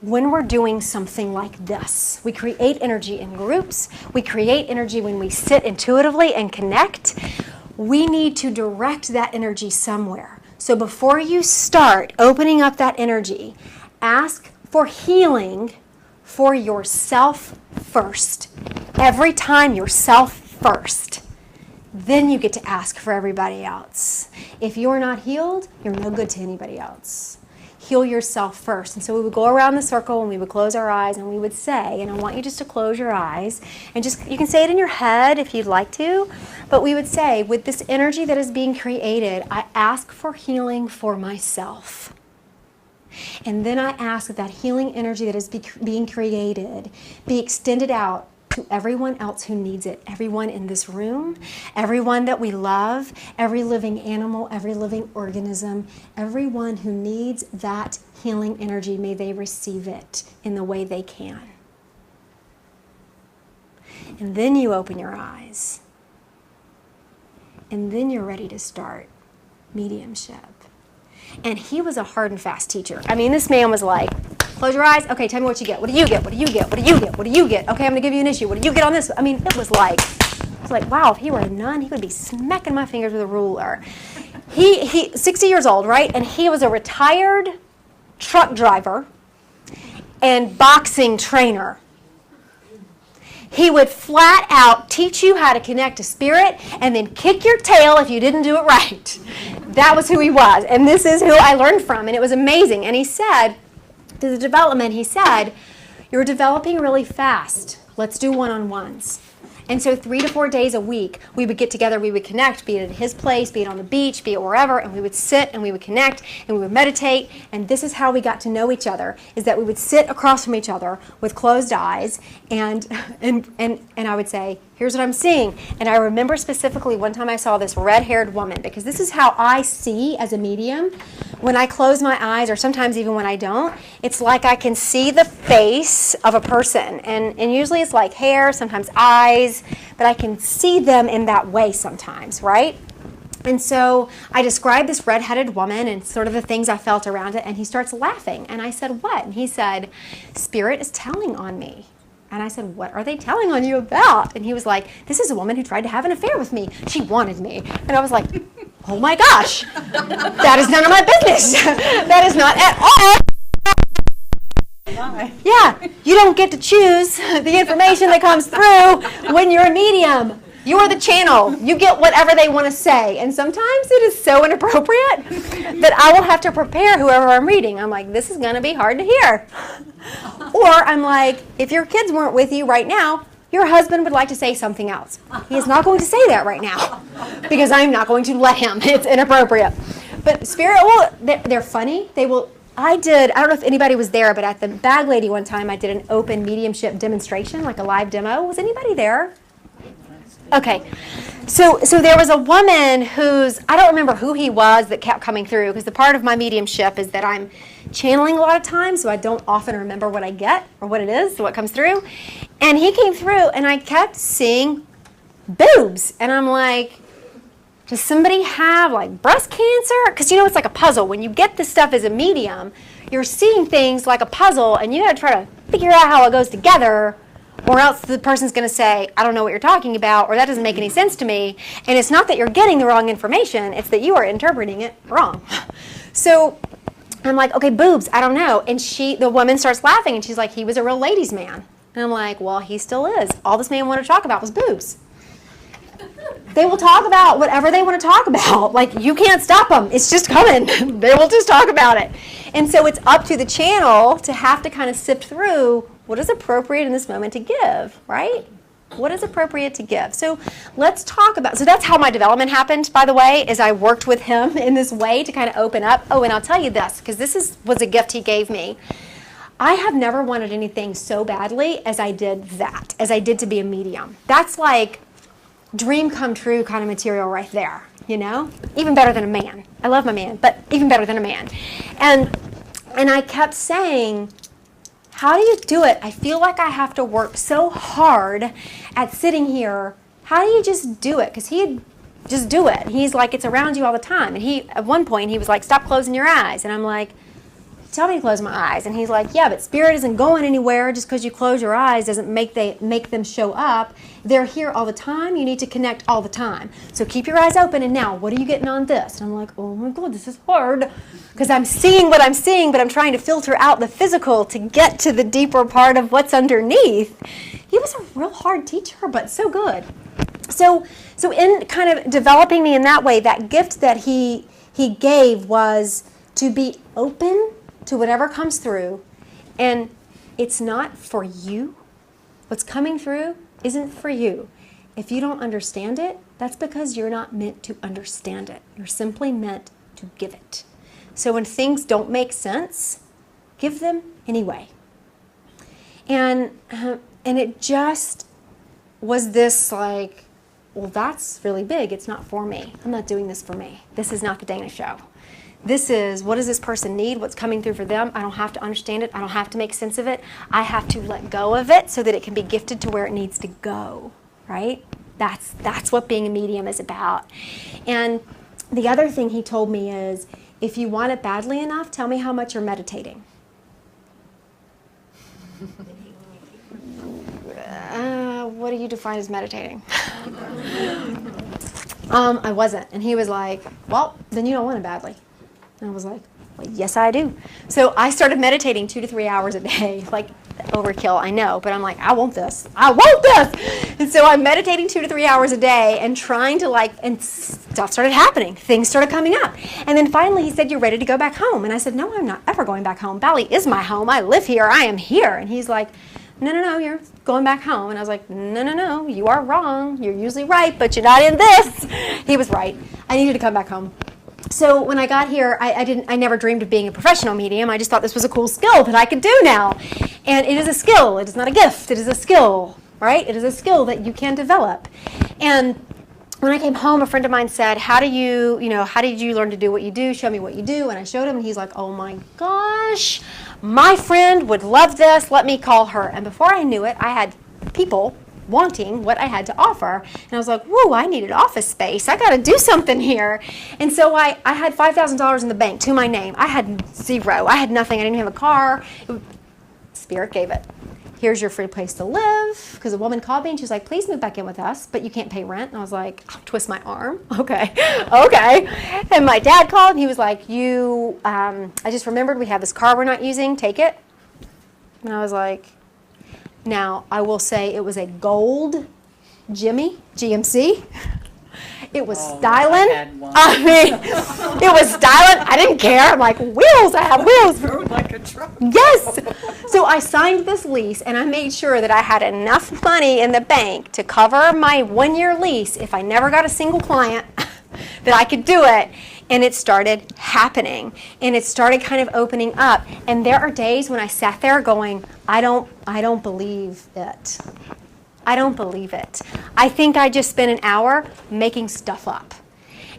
Speaker 1: when we're doing something like this. We create energy in groups. We create energy when we sit intuitively and connect. We need to direct that energy somewhere. So before you start opening up that energy, ask for healing for yourself first. Every time, yourself first. Then you get to ask for everybody else. If you're not healed, you're no good to anybody else. Heal yourself first. And so we would go around the circle and we would close our eyes and we would say, and I want you just to close your eyes and just, you can say it in your head if you'd like to, but we would say, with this energy that is being created, I ask for healing for myself. And then I ask that healing energy that is being created be extended out to everyone else who needs it. Everyone in this room, everyone that we love, every living animal, every living organism, everyone who needs that healing energy, may they receive it in the way they can. And then you open your eyes. And then you're ready to start mediumship. And he was a hard and fast teacher. I mean, this man was like, close your eyes. Okay, tell me what you get. What do you get? What do you get? What do you get? What do you get? Okay, I'm going to give you an issue. What do you get on this? I mean, it was like, wow, if he were a nun, he would be smacking my fingers with a ruler. He 60 years old, right? And he was a retired truck driver and boxing trainer. He would flat out teach you how to connect to Spirit and then kick your tail if you didn't do it right. That was who he was. And this is who I learned from. And it was amazing. And he said, through the development, he said, you're developing really fast. Let's do one-on-ones. And so 3 to 4 days a week, we would get together, we would connect, be it at his place, be it on the beach, be it wherever, and we would sit and we would connect and we would meditate. And this is how we got to know each other, is that we would sit across from each other with closed eyes and I would say, here's what I'm seeing. And I remember specifically one time I saw this red-haired woman, because this is how I see as a medium. When I close my eyes, or sometimes even when I don't, it's like I can see the face of a person. And usually it's like hair, sometimes eyes, but I can see them in that way sometimes, right? And so I described this red-headed woman and sort of the things I felt around it, and he starts laughing. And I said, what? And he said, Spirit is telling on me. And I said, what are they telling on you about? And he was like, this is a woman who tried to have an affair with me. She wanted me. And I was like, oh my gosh, that is none of my business. That is not at all. Yeah, you don't get to choose the information that comes through when you're a medium. You are the channel. You get whatever they want to say. And sometimes it is so inappropriate that I will have to prepare whoever I'm reading. I'm like, this is going to be hard to hear. Or I'm like, if your kids weren't with you right now, your husband would like to say something else. He is not going to say that right now because I'm not going to let him. It's inappropriate. But Spirit, well, they're funny. They will. I don't know if anybody was there, but at the Bag Lady one time, I did an open mediumship demonstration, like a live demo. Was anybody there? Okay, so there was a woman I don't remember who he was that kept coming through, because the part of my mediumship is that I'm channeling a lot of times, so I don't often remember what I get or what it is, what comes through. And he came through, and I kept seeing boobs, and I'm like, does somebody have like breast cancer? Because it's like a puzzle. When you get this stuff as a medium, you're seeing things like a puzzle, and you got to try to figure out how it goes together. Or else the person's going to say, I don't know what you're talking about, or that doesn't make any sense to me. And it's not that you're getting the wrong information, it's that you are interpreting it wrong. So I'm like, okay, boobs, I don't know. And the woman starts laughing, and she's like, he was a real ladies' man. And I'm like, well, he still is. All this man wanted to talk about was boobs. They will talk about whatever they want to talk about. Like, you can't stop them. It's just coming. They will just talk about it. And so it's up to the channel to have to kind of sift through what is appropriate in this moment to give, right? What is appropriate to give? So let's talk about, so that's how my development happened, by the way, is I worked with him in this way to kind of open up. Oh, and I'll tell you this, because was a gift he gave me. I have never wanted anything so badly as I did to be a medium. That's like dream come true kind of material right there, Even better than a man. I love my man, but even better than a man. And I kept saying, how do you do it? I feel like I have to work so hard at sitting here. How do you just do it? Because he'd just do it. He's like, it's around you all the time. And at one point, he was like, stop closing your eyes. And I'm like, tell me to close my eyes. And he's like, yeah, but Spirit isn't going anywhere. Just because you close your eyes doesn't make them show up. They're here all the time. You need to connect all the time. So keep your eyes open. And now, what are you getting on this? And I'm like, oh my God, this is hard. Because I'm seeing what I'm seeing, but I'm trying to filter out the physical to get to the deeper part of what's underneath. He was a real hard teacher, but so good. So in kind of developing me in that way, that gift that he gave was to be open to whatever comes through. And it's not for you. What's coming through isn't for you. If you don't understand it, that's because you're not meant to understand it. You're simply meant to give it. So when things don't make sense, give them anyway. And it just was this like, well, that's really big. It's not for me. I'm not doing this for me. This is not the Dana show. This is, what does this person need? What's coming through for them? I don't have to understand it. I don't have to make sense of it. I have to let go of it so that it can be gifted to where it needs to go, right? That's what being a medium is about. And the other thing he told me is, if you want it badly enough, tell me how much you're meditating. What do you define as meditating? I wasn't. And he was like, well, then you don't want it badly. And I was like, well, yes, I do. So I started meditating 2 to 3 hours a day. Like, overkill, I know. But I'm like, I want this. I want this. And so I'm meditating 2 to 3 hours a day and trying to and stuff started happening. Things started coming up. And then finally he said, you're ready to go back home. And I said, no, I'm not ever going back home. Bali is my home. I live here. I am here. And he's like, no, you're going back home. And I was like, no, you are wrong. You're usually right, but you're not in this. He was right. I needed to come back home. So when I got here, I never dreamed of being a professional medium. I just thought this was a cool skill that I could do now. And it is a skill. It is not a gift. It is a skill, right? It is a skill that you can develop. And when I came home, a friend of mine said, how did you learn to do what you do? Show me what you do. And I showed him, and he's like, oh my gosh, my friend would love this. Let me call her. And before I knew it, I had people wanting what I had to offer. And I was like, whoa, I needed office space. I got to do something here. And so I had $5,000 in the bank to my name. I had zero. I had nothing. I didn't have a car. Spirit gave it. Here's your free place to live. Because a woman called me and she was like, please move back in with us, but you can't pay rent. And I was like, I'll twist my arm. Okay. And my dad called and he was like, I just remembered we have this car we're not using. Take it. And I was like, now I will say it was a gold Jimmy GMC. It was styling. It was styling. I didn't care. I'm like, wheels. I have wheels.
Speaker 2: Rode like a truck.
Speaker 1: Yes. So I signed this lease, and I made sure that I had enough money in the bank to cover my 1-year lease if I never got a single client, that I could do it. And it started happening, and it started kind of opening up. And there are days when I sat there going, I don't believe it. I don't believe it. I think I just spent an hour making stuff up.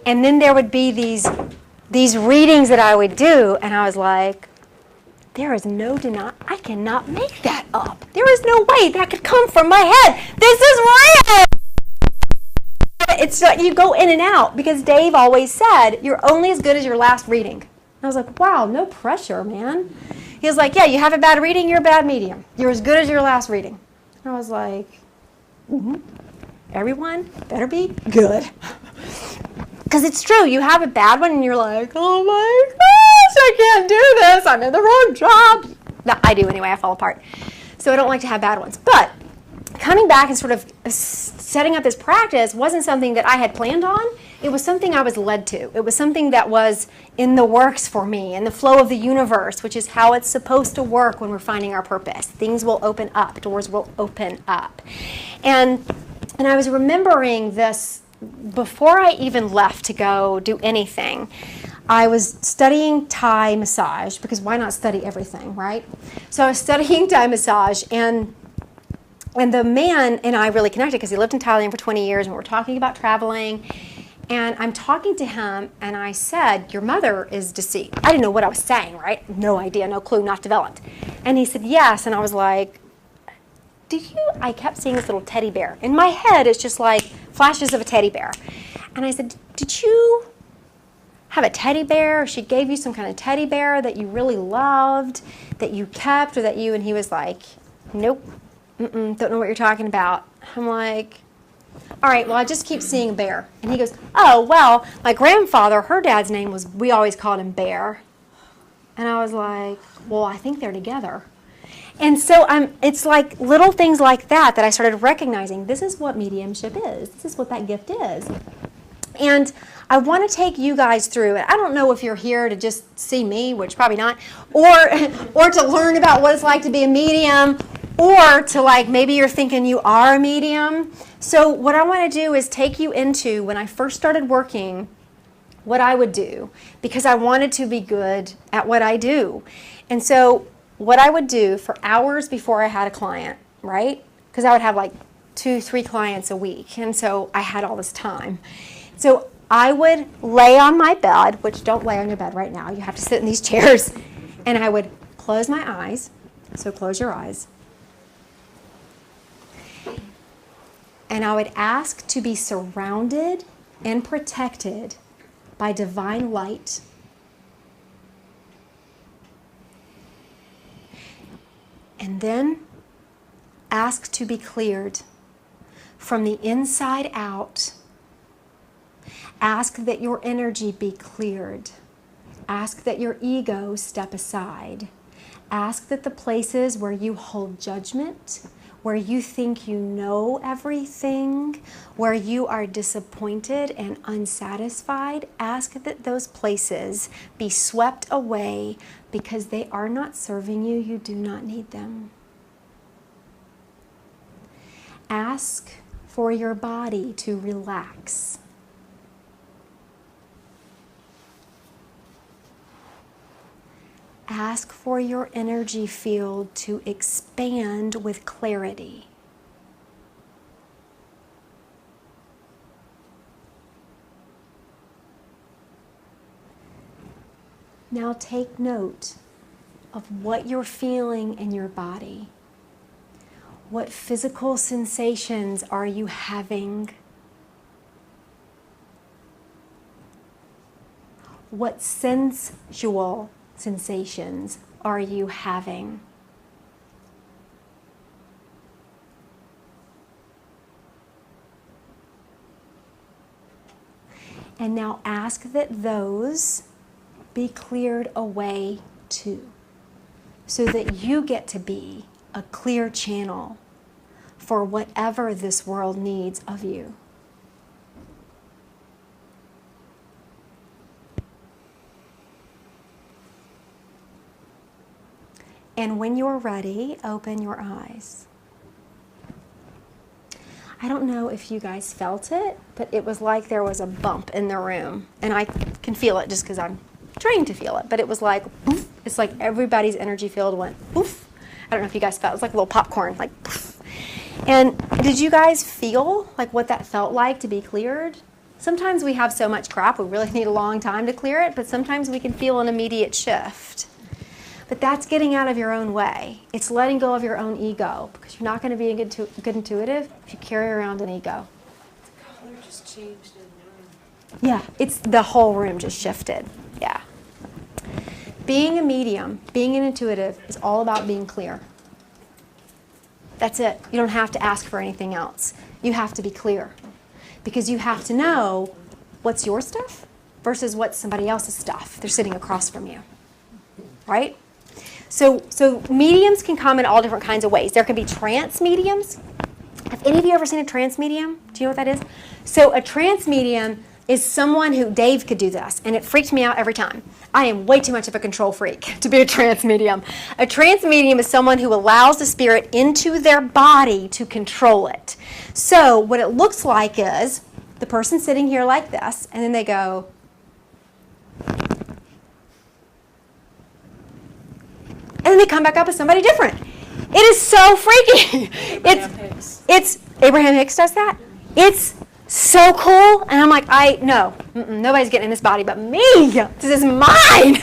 Speaker 1: And then there would be these readings that I would do, and I was like, there is no denying, I cannot make that up. There is no way that could come from my head. This is real. It's like you go in and out, because Dave always said, you're only as good as your last reading. And I was like, wow, no pressure, man. He was like, yeah, you have a bad reading, you're a bad medium. You're as good as your last reading. And I was like, everyone better be good. Because it's true, you have a bad one and you're like, oh my gosh, I can't do this, I'm in the wrong job. No, I do anyway, I fall apart. So I don't like to have bad ones. But coming back and sort of setting up this practice wasn't something that I had planned on. It was something I was led to. It was something that was in the works for me, in the flow of the universe, which is how it's supposed to work when we're finding our purpose. Things will open up. Doors will open up. And I was remembering this before I even left to go do anything. I was studying Thai massage, because why not study everything, right? So I was studying Thai massage, and the man and I really connected because he lived in Thailand for 20 years, and we were talking about traveling. And I'm talking to him, and I said, your mother is deceased. I didn't know what I was saying, right? No idea, no clue, not developed. And he said, yes. And I was like, I kept seeing this little teddy bear. In my head, it's just like flashes of a teddy bear. And I said, did you have a teddy bear? Or she gave you some kind of teddy bear that you really loved, that you kept, or that you, and he was like, nope, don't know what you're talking about. I'm like, all right, well, I just keep seeing a bear. And he goes, oh, well, my grandfather, her dad's name was, we always called him Bear. And I was like, well, I think they're together. And so it's like little things like that I started recognizing. This is what mediumship is. This is what that gift is. And I want to take you guys through it. I don't know if you're here to just see me, which probably not, or to learn about what it's like to be a medium, or to like maybe you're thinking you are a medium. So what I want to do is take you into when I first started working, what I would do, because I wanted to be good at what I do. And so what I would do for hours before I had a client, right? Because I would have like 2-3 clients a week. And so I had all this time. So I would lay on my bed, which don't lay on your bed right now. You have to sit in these chairs. And I would close my eyes. So close your eyes. And I would ask to be surrounded and protected by divine light. And then ask to be cleared from the inside out. Ask that your energy be cleared. Ask that your ego step aside. Ask that the places where you hold judgment, where you think you know everything, where you are disappointed and unsatisfied, ask that those places be swept away because they are not serving you. You do not need them. ask for your body to relax. Ask for your energy field to expand with clarity. Now take note of what you're feeling in your body. What physical sensations are you having? What sensual sensations are you having? And now ask that those be cleared away too, so that you get to be a clear channel for whatever this world needs of you. And when you're ready, open your eyes. I don't know if you guys felt it, but it was like there was a bump in the room. And I can feel it just because I'm trained to feel it. But it was like, poof. It's like everybody's energy field went poof. I don't know if you guys felt it. It was like a little popcorn, like poof. And did you guys feel like what that felt like to be cleared? Sometimes we have so much crap, we really need a long time to clear it, but sometimes we can feel an immediate shift. But that's getting out of your own way. It's letting go of your own ego, because you're not going to be a good intuitive if you carry around an ego.
Speaker 2: The color just changed in the room.
Speaker 1: Yeah, it's the whole room just shifted. Yeah. Being a medium, being an intuitive is all about being clear. That's it. You don't have to ask for anything else. You have to be clear, because you have to know what's your stuff versus what's somebody else's stuff. They're sitting across from you, right? So mediums can come in all different kinds of ways. There can be trance mediums. Have any of you ever seen a trance medium? Do you know what that is? So a trance medium is someone who, Dave could do this, and it freaked me out every time. I am way too much of a control freak to be a trance medium. A trance medium is someone who allows the spirit into their body to control it. So what it looks like is the person sitting here like this, and then they go, and then they come back up as somebody different. It is so freaky. It's Abraham Hicks does that. It's so cool, and I'm like, nobody's getting in this body but me. This is mine,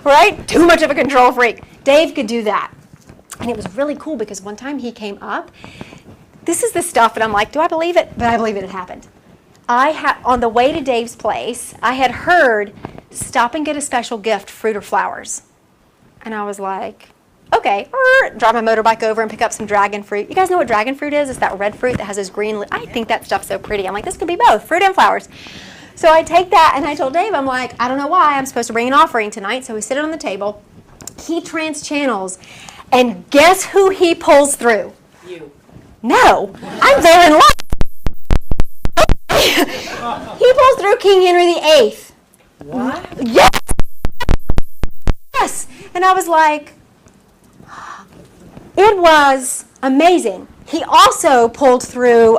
Speaker 1: right? Too much of a control freak. Dave could do that, and it was really cool because one time he came up. This is the stuff, and I'm like, do I believe it? But I believe it happened. On the way to Dave's place, I had heard, stop and get a special gift, fruit or flowers. And I was like, okay, drive my motorbike over and pick up some dragon fruit. You guys know what dragon fruit is? It's that red fruit that has this green, I think that stuff's so pretty. I'm like, this could be both, fruit and flowers. So I take that, and I told Dave, I'm like, I don't know why, I'm supposed to bring an offering tonight. So we sit it on the table. He trance channels, and guess who he pulls through?
Speaker 2: You.
Speaker 1: No, I'm there in life. He pulls through King Henry VIII.
Speaker 2: What?
Speaker 1: Yes. Yes. And I was like, it was amazing. He also pulled through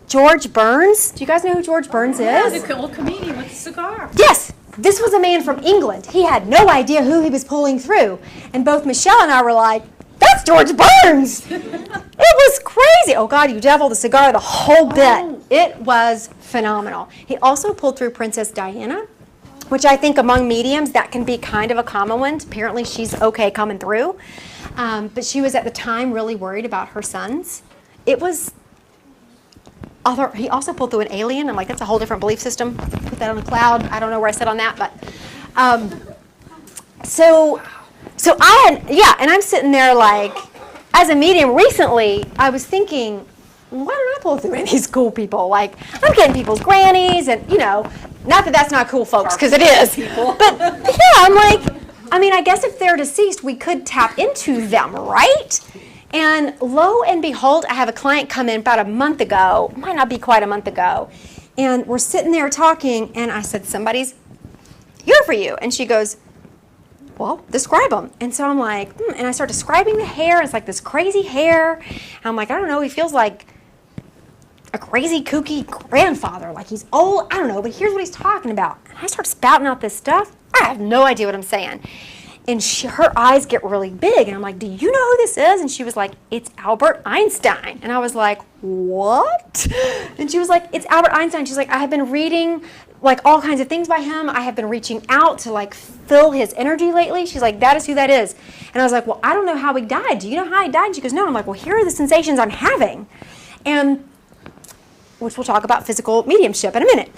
Speaker 1: George Burns. Do you guys know who George Burns is?
Speaker 2: The old comedian with the cigar.
Speaker 1: Yes. This was a man from England. He had no idea who he was pulling through. And both Michelle and I were like, that's George Burns. It was crazy. Oh, God, you devil, the cigar, the whole bit.
Speaker 2: Oh.
Speaker 1: It was phenomenal. He also pulled through Princess Diana, which I think among mediums, that can be kind of a common one. Apparently, she's okay coming through. But she was at the time really worried about her sons. It was, he also pulled through an alien. I'm like, that's a whole different belief system. Put that on a cloud. I don't know where I sit on that. But so I had, yeah, and I'm sitting there like, as a medium recently, I was thinking, why don't I pull through any of these cool people? Like, I'm getting people's grannies and, not that that's not cool, folks, because it is. But, yeah, I'm like, I guess if they're deceased, we could tap into them, right? And lo and behold, I have a client come in about a month ago, might not be quite a month ago, and we're sitting there talking, and I said, somebody's here for you. And she goes, well, describe them. And so I'm like, and I start describing the hair. It's like this crazy hair. And I'm like, I don't know, he feels like a crazy, kooky grandfather, like he's old, I don't know, but here's what he's talking about. And I start spouting out this stuff. I have no idea what I'm saying. And her eyes get really big, and I'm like, do you know who this is? And she was like, it's Albert Einstein. And I was like, what? And she was like, it's Albert Einstein. She's like, I have been reading like all kinds of things by him. I have been reaching out to like feel his energy lately. She's like, that is who that is. And I was like, well, I don't know how he died. Do you know how he died? And she goes, no. I'm like, well, here are the sensations I'm having. And which we'll talk about physical mediumship in a minute.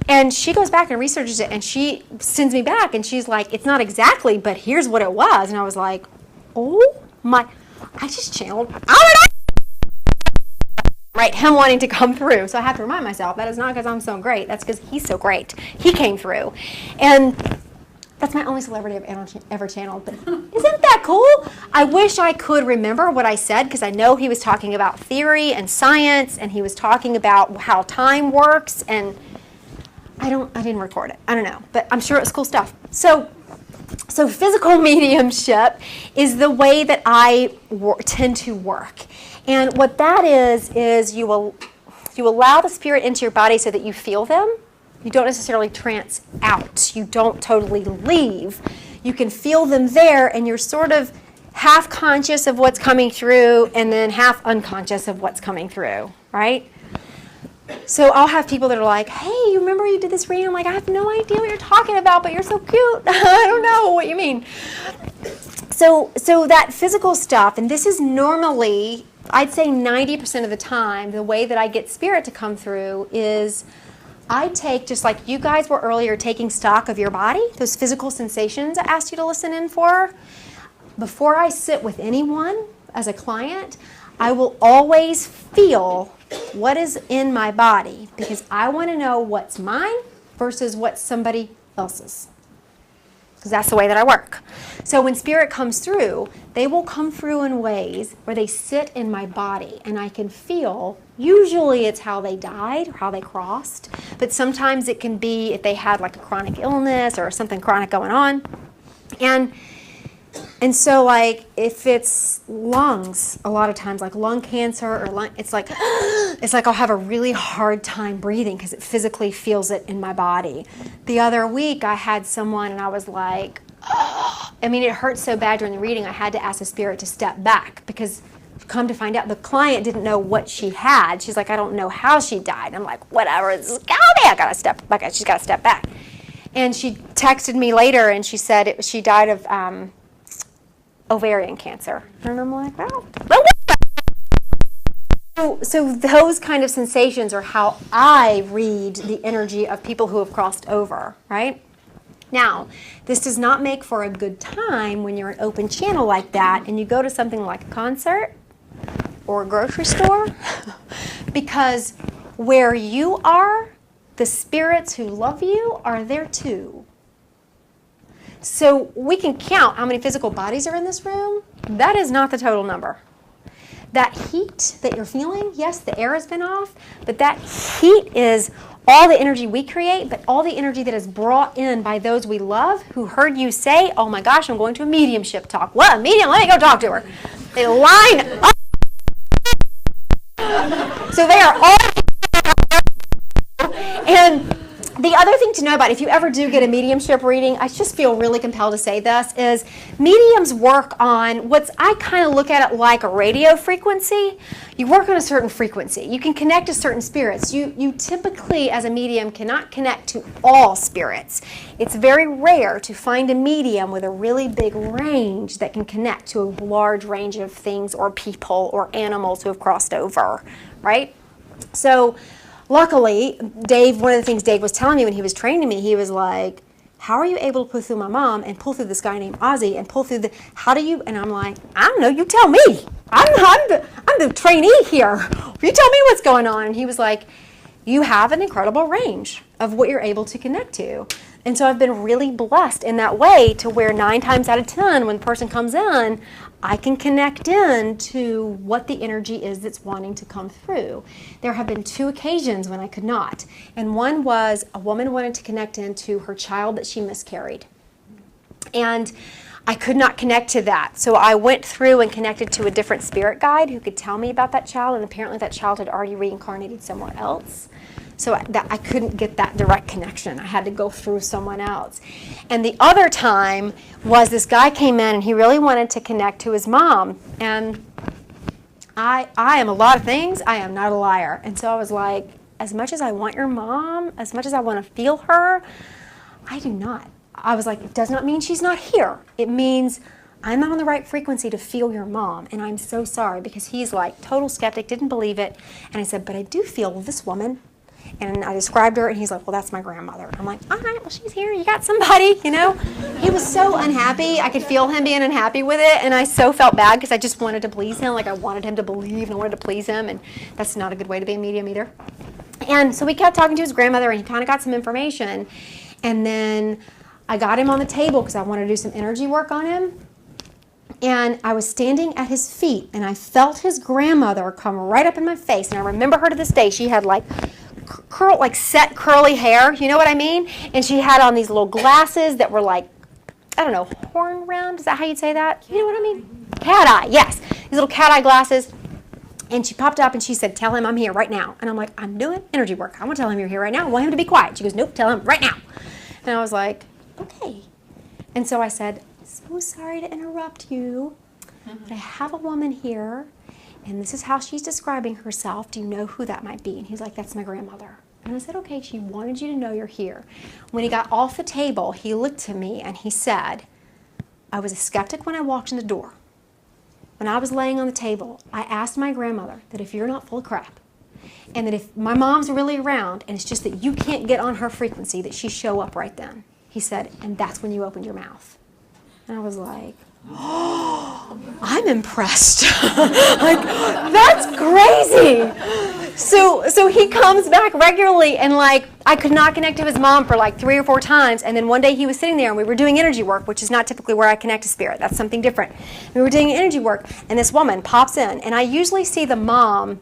Speaker 1: And she goes back and researches it, and she sends me back, and she's like, it's not exactly, but here's what it was. And I was like, oh my, I just channeled Albert Einstein. Right, him wanting to come through. So I have to remind myself, that is not because I'm so great, that's because he's so great. He came through. And that's my only celebrity I've ever channeled, but isn't that cool? I wish I could remember what I said, because I know he was talking about theory and science, and he was talking about how time works, and I didn't record it. I don't know, but I'm sure it's cool stuff. So physical mediumship is the way that I tend to work. And what that is you allow the spirit into your body so that you feel them. You don't necessarily trance out. You don't totally leave. You can feel them there, and you're sort of half conscious of what's coming through and then half unconscious of what's coming through, right? So I'll have people that are like, hey, you remember you did this reading? I'm like, I have no idea what you're talking about, but you're so cute. I don't know what you mean. So that physical stuff, and this is normally, I'd say 90% of the time, the way that I get spirit to come through is I take, just like you guys were earlier taking stock of your body, those physical sensations I asked you to listen in for. Before I sit with anyone as a client, I will always feel what is in my body, because I want to know what's mine versus what's somebody else's, because that's the way that I work. So when spirit comes through, they will come through in ways where they sit in my body, and I can feel, usually it's how they died or how they crossed, but sometimes it can be if they had like a chronic illness or something chronic going on. And so, like, if it's lungs, a lot of times, like lung cancer or lung, it's like I'll have a really hard time breathing because it physically feels it in my body. The other week, I had someone, and I was like, oh. I mean, it hurt so bad during the reading, I had to ask the spirit to step back, because come to find out, the client didn't know what she had. She's like, I don't know how she died. I'm like, whatever, this is I gotta step back. She's got to step back. And she texted me later, and she said she died of ovarian cancer. And I'm like, well. So those kind of sensations are how I read the energy of people who have crossed over, right? Now, this does not make for a good time when you're an open channel like that and you go to something like a concert or a grocery store, because where you are, the spirits who love you are there too. So we can count how many physical bodies are in this room. That is not the total number. That heat that you're feeling, yes, the air has been off, but that heat is all the energy we create, but all the energy that is brought in by those we love who heard you say, oh my gosh, I'm going to a mediumship talk. What, a medium? Let me go talk to her. They line up. So they are all. And the other thing to know about, if you ever do get a mediumship reading, I just feel really compelled to say this, is mediums work on what's, I kind of look at it like a radio frequency. You work on a certain frequency. You can connect to certain spirits. You typically, as a medium, cannot connect to all spirits. It's very rare to find a medium with a really big range that can connect to a large range of things or people or animals who have crossed over, right? So luckily, Dave, one of the things Dave was telling me when he was training me, he was like, how are you able to pull through my mom and pull through this guy named Ozzy and pull through how do you, and I'm like, I don't know, you tell me. I'm the trainee here. You tell me what's going on. And he was like, you have an incredible range of what you're able to connect to. And so I've been really blessed in that way to where 9 times out of 10, when the person comes in, I can connect in to what the energy is that's wanting to come through. There have been 2 occasions when I could not. And one was a woman wanted to connect into her child that she miscarried. And I could not connect to that. So I went through and connected to a different spirit guide who could tell me about that child, and apparently that child had already reincarnated somewhere else. So I couldn't get that direct connection. I had to go through someone else. And the other time was this guy came in and he really wanted to connect to his mom. And I am a lot of things. I am not a liar. And so I was like, as much as I want your mom, as much as I want to feel her, I do not. I was like, it does not mean she's not here. It means I'm not on the right frequency to feel your mom. And I'm so sorry, because he's like total skeptic, didn't believe it. And I said, but I do feel this woman. And I described her, and he's like, well, that's my grandmother. I'm like, all right, well, she's here. You got somebody, you know? He was so unhappy. I could feel him being unhappy with it, and I so felt bad because I just wanted to please him. Like, I wanted him to believe, and I wanted to please him, and that's not a good way to be a medium either. And so we kept talking to his grandmother, and he kind of got some information. And then I got him on the table because I wanted to do some energy work on him. And I was standing at his feet, and I felt his grandmother come right up in my face. And I remember her to this day. She had like set curly hair, you know what I mean? And she had on these little glasses that were like, I don't know, horn round? Is that how you'd say that? You know what I mean? Cat eye, yes. These little cat eye glasses. And she popped up and she said, tell him I'm here right now. And I'm like, I'm doing energy work. I want to tell him you're here right now. I want him to be quiet. She goes, nope, tell him right now. And I was like, okay. And so I said, so sorry to interrupt you, but I have a woman here, and this is how she's describing herself. Do you know who that might be? And he's like, that's my grandmother. And I said, okay, she wanted you to know you're here. When he got off the table, he looked at me and he said, I was a skeptic when I walked in the door. When I was laying on the table, I asked my grandmother that if you're not full of crap, and that if my mom's really around and it's just that you can't get on her frequency, that she show up right then. He said, and that's when you opened your mouth. And I was like, oh, I'm impressed. Like, that's crazy. So he comes back regularly, and like, I could not connect to his mom for like 3 or 4 times. And then one day he was sitting there and we were doing energy work, which is not typically where I connect to spirit. That's something different. We were doing energy work, and this woman pops in, and I usually see the mom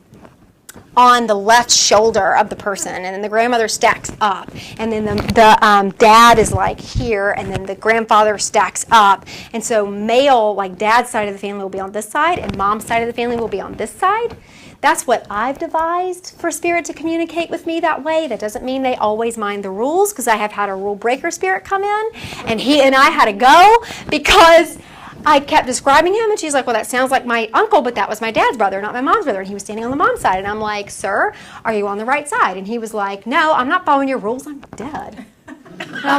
Speaker 1: on the left shoulder of the person, and then the grandmother stacks up, and then the dad is like here, and then the grandfather stacks up. And so male, like dad's side of the family will be on this side, and mom's side of the family will be on this side. That's what I've devised for spirit to communicate with me that way. That doesn't mean they always mind the rules, because I have had a rule breaker spirit come in, and he and I had to go because I kept describing him, and she's like, well, that sounds like my uncle, but that was my dad's brother, not my mom's brother. And he was standing on the mom's side. And I'm like, sir, are you on the right side? And he was like, no, I'm not following your rules. I'm dead. And I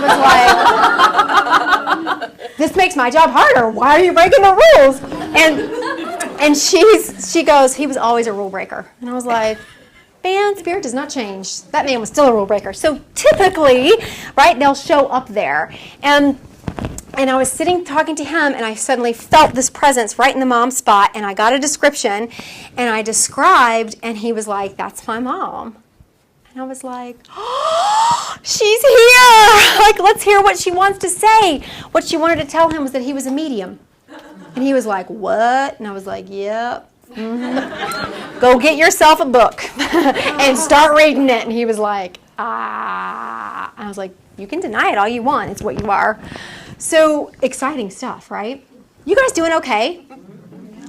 Speaker 1: was like, this makes my job harder. Why are you breaking the rules? And she goes, he was always a rule breaker. And I was like, man, spirit does not change. That man was still a rule breaker. So typically, right, they'll show up there. And I was sitting talking to him, and I suddenly felt this presence right in the mom spot, and I got a description, and I described, and he was like, that's my mom. And I was like, oh, she's here. Like, let's hear what she wants to say. What she wanted to tell him was that he was a medium. And he was like, what? And I was like, yep. Mm-hmm. Go get yourself a book and start reading it. And he was like, ah. And I was like, you can deny it all you want. It's what you are. So exciting stuff, right? You guys doing okay?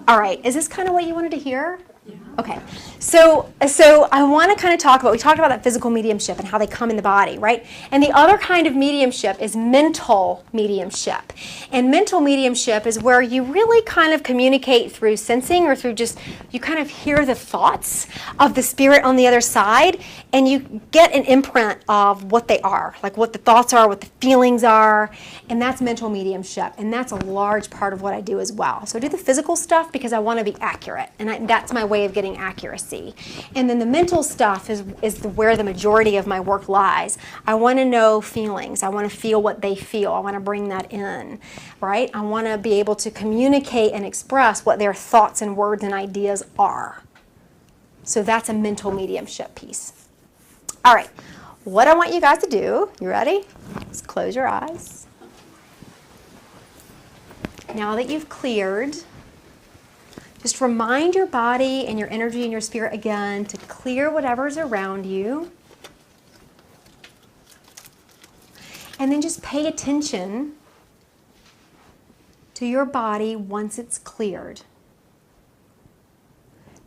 Speaker 1: All right. Is this kind of what you wanted to hear? Okay. So I want to kind of talk about, we talked about that physical mediumship and how they come in the body, right? And the other kind of mediumship is mental mediumship. And mental mediumship is where you really kind of communicate through sensing, or through just, you kind of hear the thoughts of the spirit on the other side, and you get an imprint of what they are, like what the thoughts are, what the feelings are, and that's mental mediumship. And that's a large part of what I do as well. So I do the physical stuff because I want to be accurate, and that's my way of getting accuracy. And then the mental stuff is where the majority of my work lies. I want to know feelings. I want to feel what they feel. I want to bring that in, right? I want to be able to communicate and express what their thoughts and words and ideas are. So that's a mental mediumship piece. All right, what I want you guys to do, you ready? Just close your eyes. Now that you've cleared, just remind your body and your energy and your spirit again to clear whatever's around you. And then just pay attention to your body once it's cleared.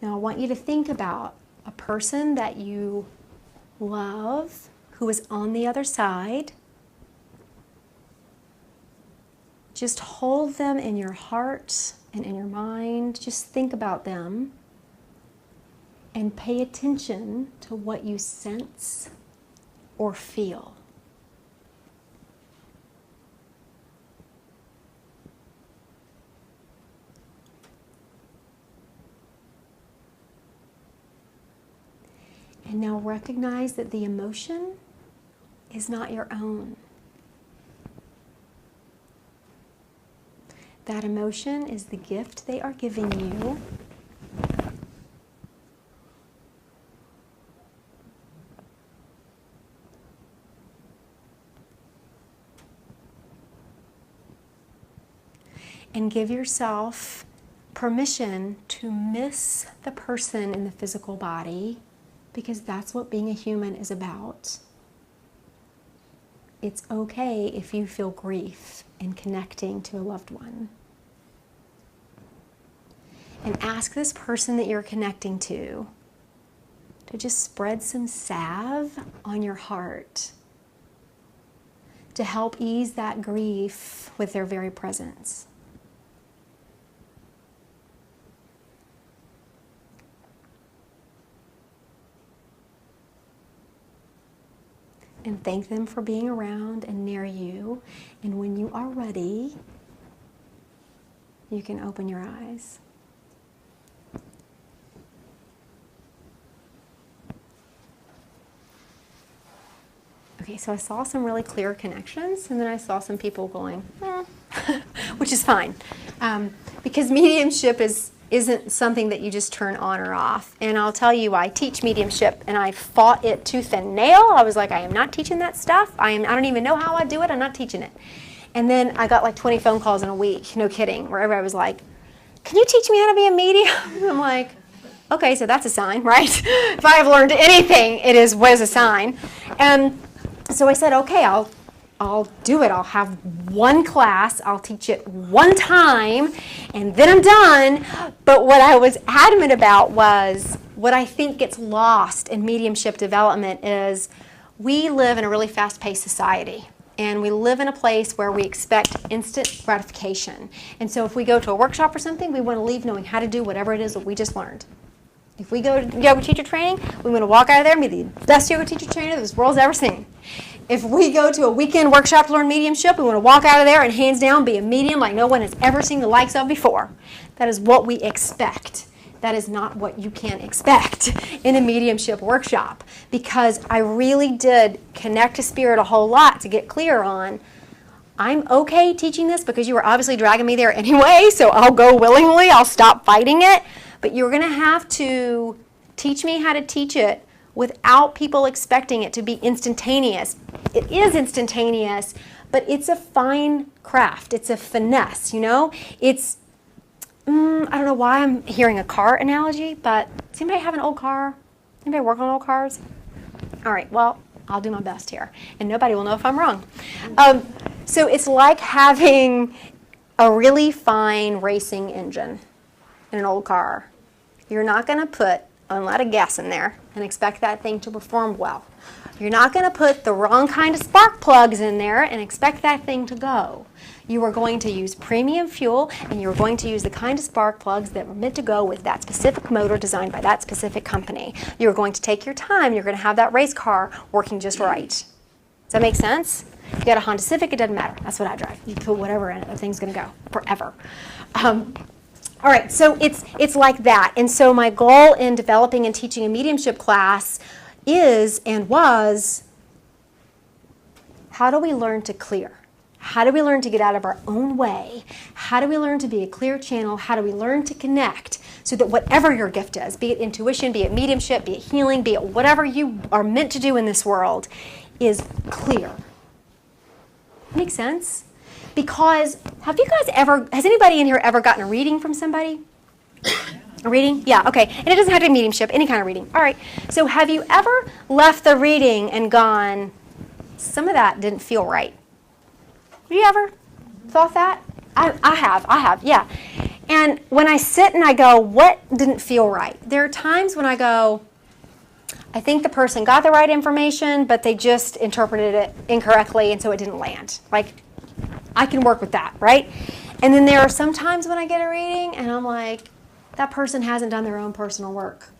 Speaker 1: Now I want you to think about a person that you love who is on the other side. Just hold them in your heart and in your mind. Just think about them and pay attention to what you sense or feel. And now recognize that the emotion is not your own. That emotion is the gift they are giving you. And give yourself permission to miss the person in the physical body, because that's what being a human is about. It's okay if you feel grief in connecting to a loved one. And ask this person that you're connecting to just spread some salve on your heart to help ease that grief with their very presence. And thank them for being around and near you. And when you are ready, you can open your eyes. Okay, so I saw some really clear connections, and then I saw some people going, which is fine. Because mediumship isn't something that you just turn on or off. And I'll tell you, I teach mediumship, and I fought it tooth and nail. I was like, I am not teaching that stuff. I don't even know how I do it. I'm not teaching it. And then I got like 20 phone calls in a week, no kidding, where everybody was like, can you teach me how to be a medium? And I'm like, okay, so that's a sign, right? If I have learned anything, it was a sign. And so I said, okay, I'll do it. I'll have one class. I'll teach it one time, and then I'm done. But what I was adamant about was what I think gets lost in mediumship development is we live in a really fast-paced society. And we live in a place where we expect instant gratification. And so if we go to a workshop or something, we want to leave knowing how to do whatever it is that we just learned. If we go to yoga teacher training, we want to walk out of there and be the best yoga teacher trainer this world's ever seen. If we go to a weekend workshop to learn mediumship, we want to walk out of there and hands down be a medium like no one has ever seen the likes of before. That is what we expect. That is not what you can expect in a mediumship workshop, because I really did connect to spirit a whole lot to get clear on, I'm okay teaching this because you were obviously dragging me there anyway, so I'll go willingly. I'll stop fighting it. But you're going to have to teach me how to teach it without people expecting it to be instantaneous. It is instantaneous, but it's a fine craft. It's a finesse, you know? It's, I don't know why I'm hearing a car analogy, but does anybody have an old car? Anybody work on old cars? All right, well, I'll do my best here, and nobody will know if I'm wrong. So it's like having a really fine racing engine in an old car. You're not going to put a lot of gas in there and expect that thing to perform well. You're not going to put the wrong kind of spark plugs in there and expect that thing to go. You are going to use premium fuel, and you're going to use the kind of spark plugs that were meant to go with that specific motor designed by that specific company. You're going to take your time. You're going to have that race car working just right. Does that make sense? If you got a Honda Civic, it doesn't matter. That's what I drive. You put whatever in it, the thing's going to go forever. All right, so it's like that. And so my goal in developing and teaching a mediumship class is and was, how do we learn to clear? How do we learn to get out of our own way? How do we learn to be a clear channel? How do we learn to connect so that whatever your gift is, be it intuition, be it mediumship, be it healing, be it whatever you are meant to do in this world, is clear? Make sense? Because has anybody in here ever gotten a reading from somebody? A reading? Yeah, okay. And it doesn't have to be mediumship, any kind of reading. All right. So have you ever left the reading and gone, some of that didn't feel right? Have you ever thought that? I have, yeah. And when I sit and I go, what didn't feel right? There are times when I go, I think the person got the right information, but they just interpreted it incorrectly, and so it didn't land. Like, I can work with that, right? And then there are some times when I get a reading, and I'm like, that person hasn't done their own personal work.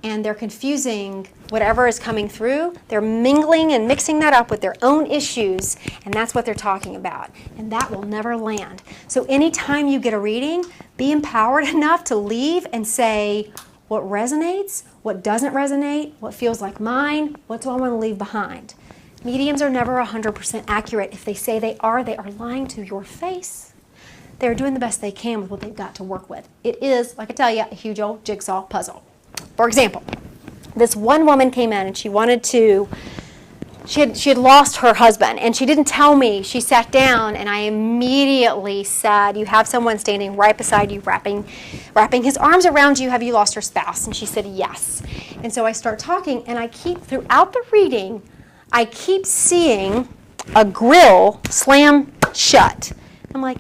Speaker 1: And they're confusing whatever is coming through. They're mingling and mixing that up with their own issues, and that's what they're talking about. And that will never land. So anytime you get a reading, be empowered enough to leave and say what resonates, what doesn't resonate, what feels like mine, what do I want to leave behind. Mediums are never 100% accurate. If they say they are lying to your face. They're doing the best they can with what they've got to work with. It is, like I tell you, a huge old jigsaw puzzle. For example, this one woman came in and she wanted to, she had lost her husband, and she didn't tell me. She sat down and I immediately said, you have someone standing right beside you wrapping his arms around you. Have you lost your spouse? And she said, yes. And so I start talking, and I keep, throughout the reading, I keep seeing a grill slam shut. I'm like,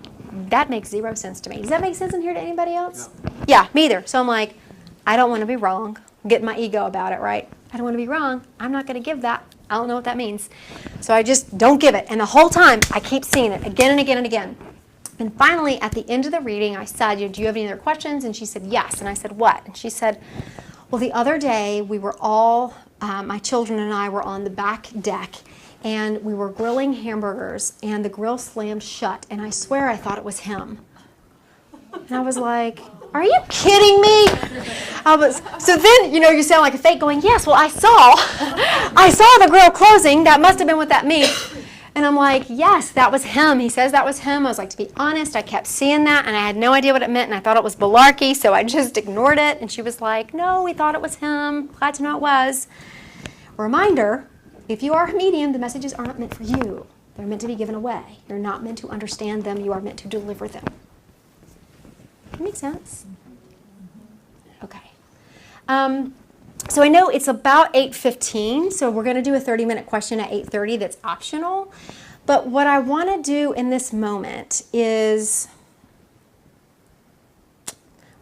Speaker 1: that makes zero sense to me. Does that make sense in here to anybody else? No. Yeah, me either. So I'm like, I don't want to be wrong. I'm getting my ego about it, right? I don't want to be wrong. I'm not going to give that. I don't know what that means. So I just don't give it. And the whole time, I keep seeing it again and again and again. And finally, at the end of the reading, I said, do you have any other questions? And she said, yes. And I said, what? And she said, well, the other day, we were all, my children and I were on the back deck, and we were grilling hamburgers, and the grill slammed shut, and I swear I thought it was him. And I was like, are you kidding me? So then, you sound like a fake going, yes, well, I saw the grill closing. That must have been what that means. And I'm like, yes, that was him. He says that was him. I was like, to be honest, I kept seeing that, and I had no idea what it meant, and I thought it was malarkey, so I just ignored it. And she was like, no, we thought it was him. Glad to know it was. Reminder, if you are a medium, the messages are not meant for you. They're meant to be given away. You're not meant to understand them. You are meant to deliver them. That makes sense? Okay. So I know it's about 8:15, so we're going to do a 30-minute question at 8:30 that's optional. But what I want to do in this moment is,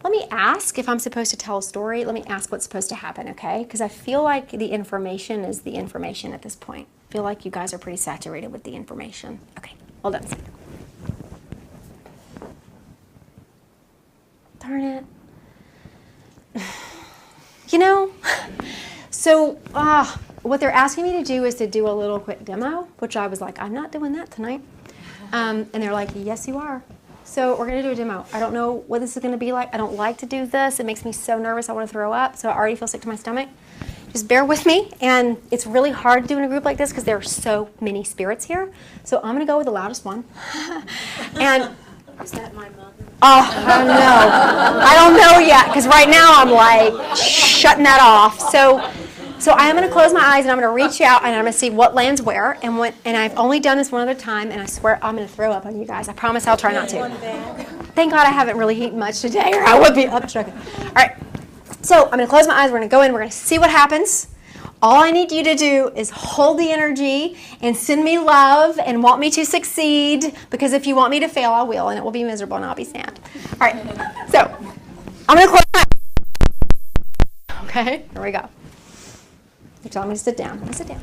Speaker 1: let me ask if I'm supposed to tell a story. Let me ask what's supposed to happen, okay? Because I feel like the information is the information at this point. I feel like you guys are pretty saturated with the information. Okay, hold on a second. Darn it. So what they're asking me to do is to do a little quick demo, which I was like, I'm not doing that tonight. And they're like, yes, you are. So we're going to do a demo. I don't know what this is going to be like. I don't like to do this. It makes me so nervous. I want to throw up. So I already feel sick to my stomach. Just bear with me. And it's really hard to do in a group like this because there are so many spirits here. So I'm going to go with the loudest one. And
Speaker 2: Is that my mother?
Speaker 1: oh, I don't know. I don't know yet, because right now I'm like shutting that off. So I am going to close my eyes, and I'm going to reach out, and I'm going to see what lands where. And I've only done this one other time, and I swear I'm going to throw up on you guys. I promise I'll try not to. Thank God I haven't really eaten much today, or I would be upstruck. All right. So I'm going to close my eyes. We're going to go in. We're going to see what happens. All I need you to do is hold the energy and send me love and want me to succeed, because if you want me to fail, I will, and it will be miserable, and I'll be sad. All right, so I'm going to close my eyes. Okay, here we go. You're telling me to sit down. I'm going to sit down.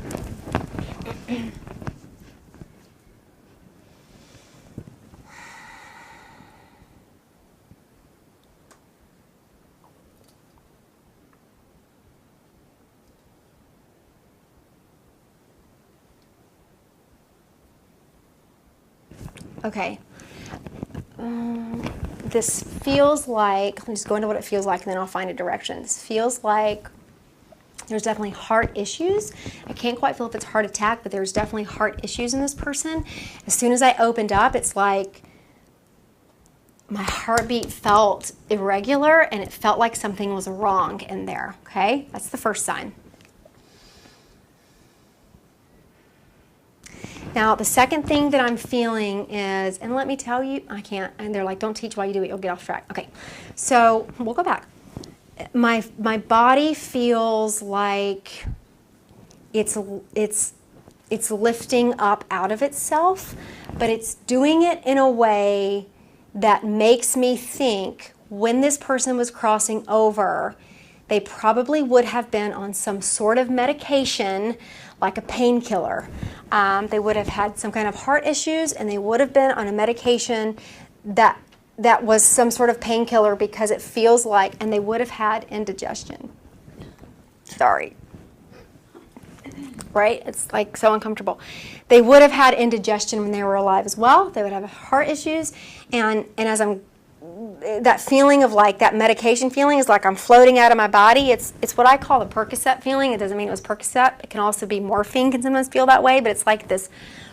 Speaker 1: Okay. This feels like, let me just go into what it feels like, and then I'll find a direction. This feels like there's definitely heart issues. I can't quite feel if it's heart attack, but there's definitely heart issues in this person. As soon as I opened up, it's like my heartbeat felt irregular, and it felt like something was wrong in there, okay? That's the first sign. Now, the second thing that I'm feeling is, and let me tell you, I can't, and they're like, don't teach while you do it, you'll get off track. Okay, so we'll go back. My body feels like it's lifting up out of itself, but it's doing it in a way that makes me think when this person was crossing over, they probably would have been on some sort of medication, like a painkiller. They would have had some kind of heart issues, and they would have been on a medication that was some sort of painkiller, because it feels like, and they would have had indigestion. Sorry. Right? It's like so uncomfortable. They would have had indigestion when they were alive as well. They would have heart issues. And as that feeling of like, that medication feeling is like I'm floating out of my body. It's what I call the Percocet feeling. It doesn't mean it was Percocet. It can also be morphine, can sometimes feel that way, but it's like this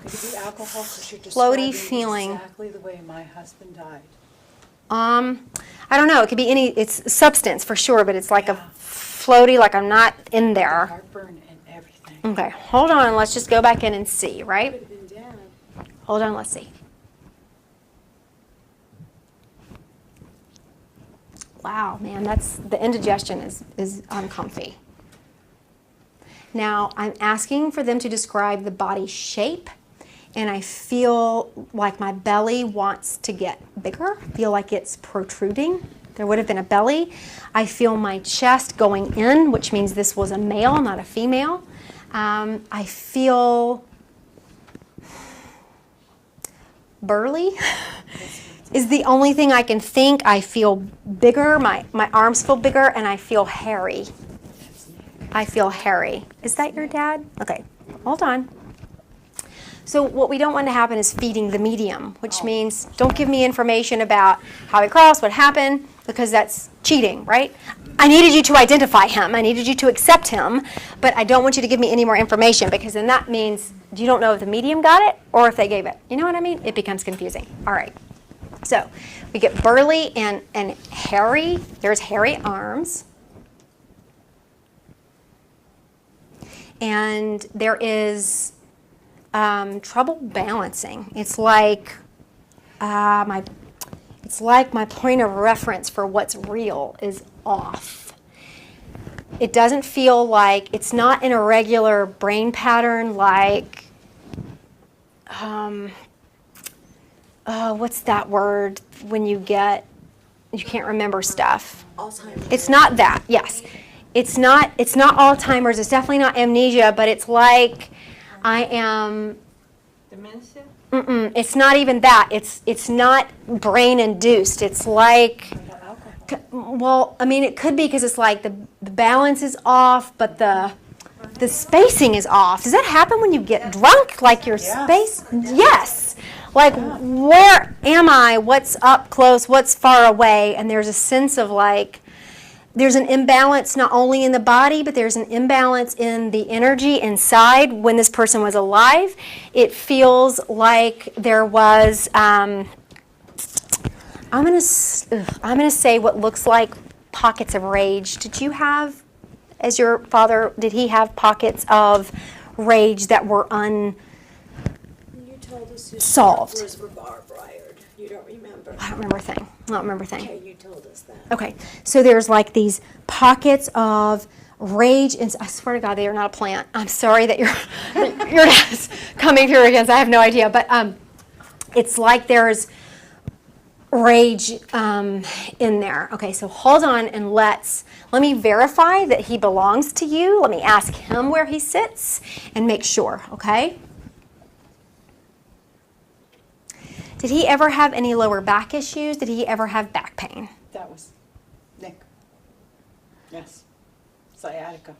Speaker 1: floaty feeling.
Speaker 2: Exactly the way my husband died.
Speaker 1: I don't know. It could be it's substance for sure, but it's like a floaty, like I'm not in there.
Speaker 2: Heartburn and everything.
Speaker 1: Okay, hold on. Let's just go back in and see, right?
Speaker 2: Could have been Dad.
Speaker 1: Hold on, let's see. Wow, man, the indigestion is uncomfy. Now, I'm asking for them to describe the body shape, and I feel like my belly wants to get bigger. I feel like it's protruding. There would have been a belly. I feel my chest going in, which means this was a male, not a female. I feel burly is the only thing I can think. I feel bigger. My arms feel bigger, and I feel hairy. I feel hairy. Is that your dad? Okay, hold on. So what we don't want to happen is feeding the medium, which means don't give me information about how he crossed, what happened, because that's cheating, right? I needed you to identify him. I needed you to accept him, but I don't want you to give me any more information, because then that means you don't know if the medium got it or if they gave it. You know what I mean? It becomes confusing. All right. So we get burly and hairy. There's hairy arms. And there is trouble balancing. It's like my point of reference for what's real is off. It doesn't feel like, it's not in a regular brain pattern like, what's that word when you can't remember stuff?
Speaker 2: Alzheimer's.
Speaker 1: It's not that, yes. It's not Alzheimer's, it's definitely not amnesia, but it's like I am...
Speaker 2: Dementia?
Speaker 1: It's not even that. It's not brain induced. It's like, well, I mean, it could be because it's like the balance is off, but the spacing is off. Does that happen when you get drunk? Like your space? Yes. Like, where am I? What's up close? What's far away? And there's a sense of like, there's an imbalance not only in the body, but there's an imbalance in the energy inside. When this person was alive, it feels like there was, I'm gonna say what looks like pockets of rage. Did you have, as your father, did he have pockets of rage that were
Speaker 2: You told us his
Speaker 1: solved?
Speaker 2: chakras were barbed-wired. You don't remember.
Speaker 1: I don't remember a thing. I don't remember a thing.
Speaker 2: Okay, you told us that.
Speaker 1: Okay, so there's like these pockets of rage, and I swear to God, they are not a plant. I'm sorry that your dad's coming through against. I have no idea, but it's like there's rage in there. Okay, so hold on and let me verify that he belongs to you. Let me ask him where he sits and make sure. Okay. Did he ever have any lower back issues? Did he ever have back pain?
Speaker 2: That was Nick. Yes. Sciatica.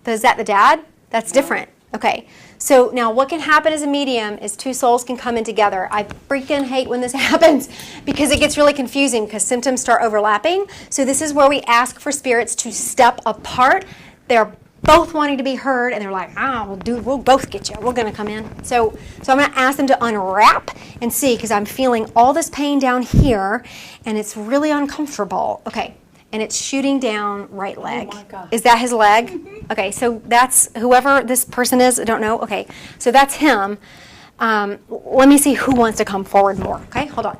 Speaker 1: So is that the dad? That's different. Okay. So now what can happen as a medium is two souls can come in together. I freaking hate when this happens because it gets really confusing because symptoms start overlapping. So this is where we ask for spirits to step apart. They're both wanting to be heard, and they're like, we'll both get you. We're going to come in. So I'm going to ask them to unwrap and see, because I'm feeling all this pain down here, and it's really uncomfortable. Okay, and it's shooting down right leg.
Speaker 2: Oh my God.
Speaker 1: Is that his leg? Mm-hmm. Okay, so that's whoever this person is. I don't know. Okay, so that's him. Let me see who wants to come forward more. Okay, hold on.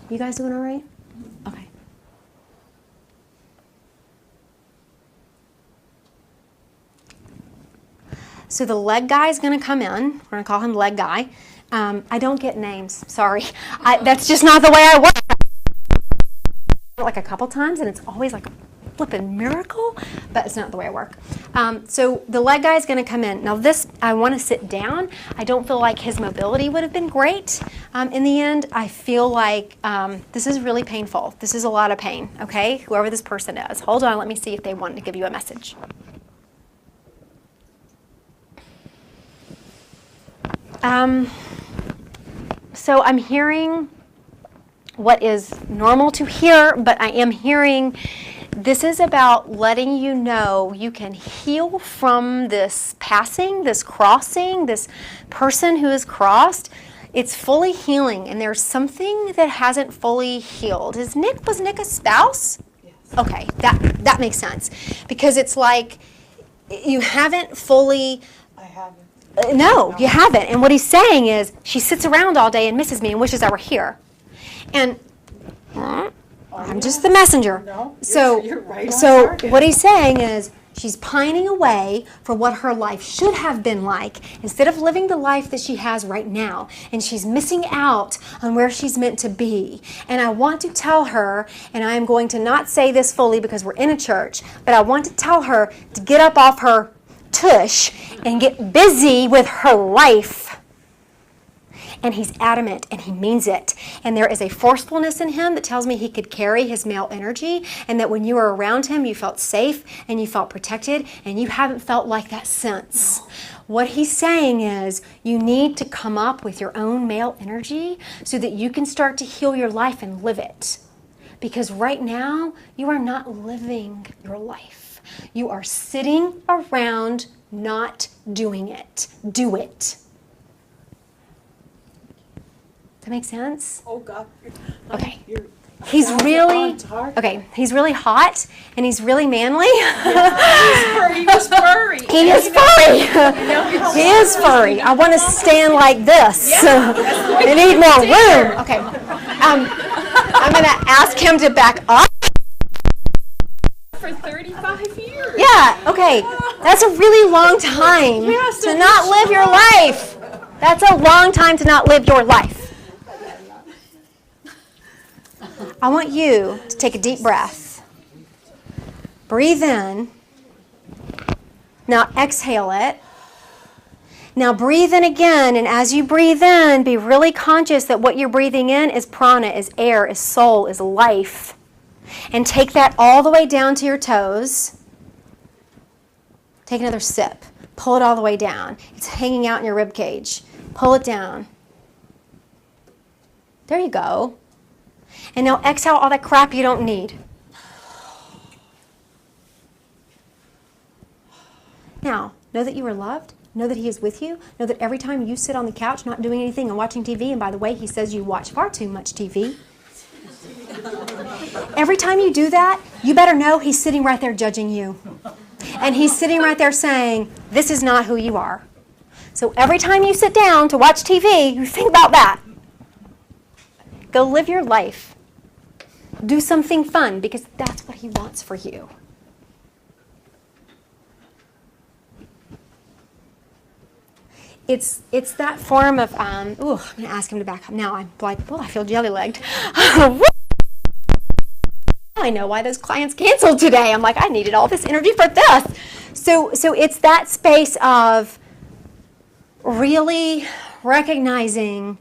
Speaker 1: You guys doing all right? Okay. So the leg guy is going to come in. We're going to call him leg guy. I don't get names. Sorry. That's just not the way I work. Like a couple times, and it's always like a flipping miracle, but it's not the way I work. So the leg guy is going to come in. Now this, I want to sit down. I don't feel like his mobility would have been great. In the end, I feel like this is really painful. This is a lot of pain, okay? Whoever this person is. Hold on, let me see if they want to give you a message. So I'm hearing what is normal to hear, but I am hearing this is about letting you know you can heal from this passing, this crossing, this person who is crossed. It's fully healing, and there's something that hasn't fully healed. Was Nick a spouse?
Speaker 2: Yes.
Speaker 1: Okay, that makes sense. Because it's like you haven't fully...
Speaker 2: I haven't.
Speaker 1: No, you haven't. And what he's saying is, she sits around all day and misses me and wishes I were here. And I'm just the messenger.
Speaker 2: No,
Speaker 1: so
Speaker 2: you're right on
Speaker 1: so
Speaker 2: target.
Speaker 1: what he's saying is, she's pining away for what her life should have been like instead of living the life that she has right now. And she's missing out on where she's meant to be. And I want to tell her, and I am going to not say this fully because we're in a church, but I want to tell her to get up off her tush and get busy with her life. And he's adamant, and he means it. And there is a forcefulness in him that tells me he could carry his male energy, and that when you were around him, you felt safe, and you felt protected, and you haven't felt like that since. What he's saying is, you need to come up with your own male energy so that you can start to heal your life and live it. Because right now, you are not living your life. You are sitting around not doing it. Do it. That make sense?
Speaker 2: Oh God.
Speaker 1: Okay.
Speaker 2: You're
Speaker 1: He's really
Speaker 2: on target.
Speaker 1: okay. He's really hot and he's really manly.
Speaker 2: He was furry.
Speaker 1: He is furry. He is furry. I want to stand like this and eat more room. Okay. I'm going to ask him to back up.
Speaker 2: For 35 years.
Speaker 1: Yeah. Okay. That's a really long time to not live your life. That's a long time to not live your life. I want you to take a deep breath. Breathe in. Now exhale it. Now breathe in again, and as you breathe in, be really conscious that what you're breathing in is prana, is air, is soul, is life. And take that all the way down to your toes. Take another sip. Pull it all the way down. It's hanging out in your rib cage. Pull it down. There you go. And now exhale all that crap you don't need. Now, know that you are loved. Know that he is with you. Know that every time you sit on the couch not doing anything and watching TV, and by the way, he says you watch far too much TV. Every time you do that, you better know he's sitting right there judging you. And he's sitting right there saying, this is not who you are. So every time you sit down to watch TV, you think about that. Go live your life. Do something fun, because that's what he wants for you. It's that form of, I'm going to ask him to back up. Now I'm like, I feel jelly-legged. I know why those clients canceled today. I'm like, I needed all this energy for this. So it's that space of really recognizing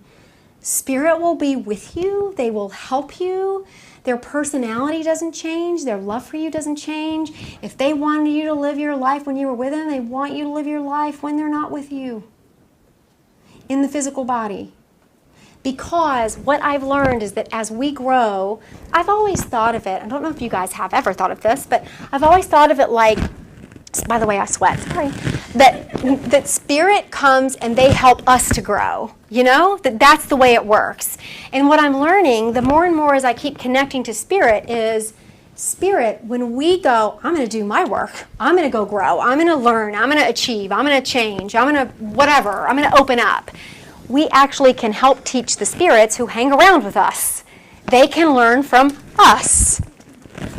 Speaker 1: Spirit will be with you. They will help you. Their personality doesn't change. Their love for you doesn't change. If they wanted you to live your life when you were with them, they want you to live your life when they're not with you in the physical body. Because what I've learned is that as we grow, I've always thought of it, I don't know if you guys have ever thought of this, but I've always thought of it like, by the way, I sweat, sorry, that Spirit comes and they help us to grow, you know? That's the way it works. And what I'm learning, the more and more as I keep connecting to Spirit, is Spirit, when we go, I'm going to do my work, I'm going to go grow, I'm going to learn, I'm going to achieve, I'm going to change, I'm going to whatever, I'm going to open up. We actually can help teach the spirits who hang around with us. They can learn from us.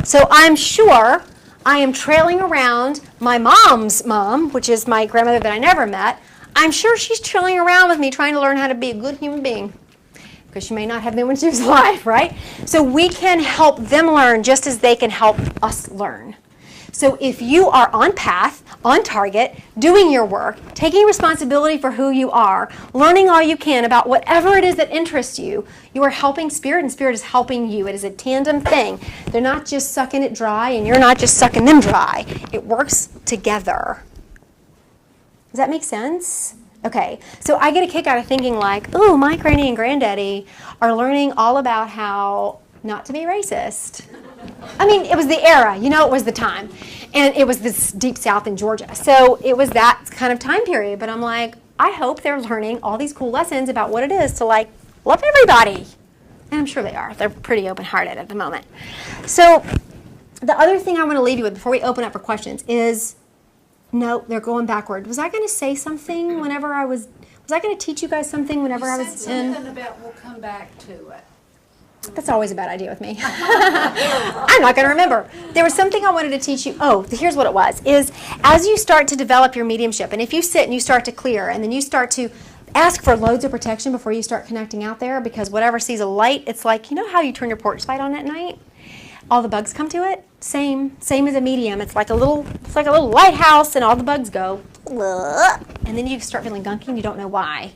Speaker 1: So I'm sure I am trailing around my mom's mom, which is my grandmother that I never met. I'm sure she's chilling around with me trying to learn how to be a good human being, because she may not have been when she was alive, right? So we can help them learn just as they can help us learn. So if you are on path, on target, doing your work, taking responsibility for who you are, learning all you can about whatever it is that interests you, you are helping Spirit and Spirit is helping you. It is a tandem thing. They're not just sucking it dry and you're not just sucking them dry. It works together. Does that make sense? Okay, so I get a kick out of thinking like, oh, my granny and granddaddy are learning all about how not to be racist. I mean, it was the era, it was the time. And it was this deep south in Georgia. So it was that kind of time period. But I'm like, I hope they're learning all these cool lessons about what it is to like love everybody. And I'm sure they are. They're pretty open-hearted at the moment. So the other thing I want to leave you with before we open up for questions is, no, they're going backward. Was I going to say something whenever was I going to teach you guys something whenever I was in?
Speaker 2: Something about we'll come back to it.
Speaker 1: That's always a bad idea with me. I'm not going to remember. There was something I wanted to teach you. Oh, here's what it was. Is as you start to develop your mediumship, and if you sit and you start to clear, and then you start to ask for loads of protection before you start connecting out there, because whatever sees a light, it's like, how you turn your porch light on at night? All the bugs come to it. Same as a medium. It's like a little lighthouse, and all the bugs go, and then you start feeling gunky and you don't know why.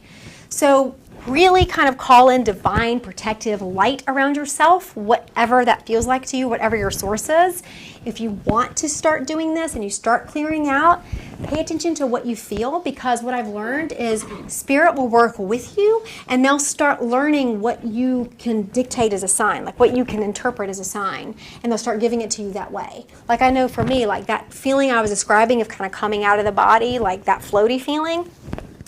Speaker 1: So really kind of call in divine protective light around yourself, whatever that feels like to you, whatever your source is. If you want to start doing this and you start clearing out, pay attention to what you feel, because what I've learned is Spirit will work with you and they'll start learning what you can dictate as a sign, like what you can interpret as a sign, and they'll start giving it to you that way. Like I know for me, like that feeling I was describing of kind of coming out of the body, like that floaty feeling,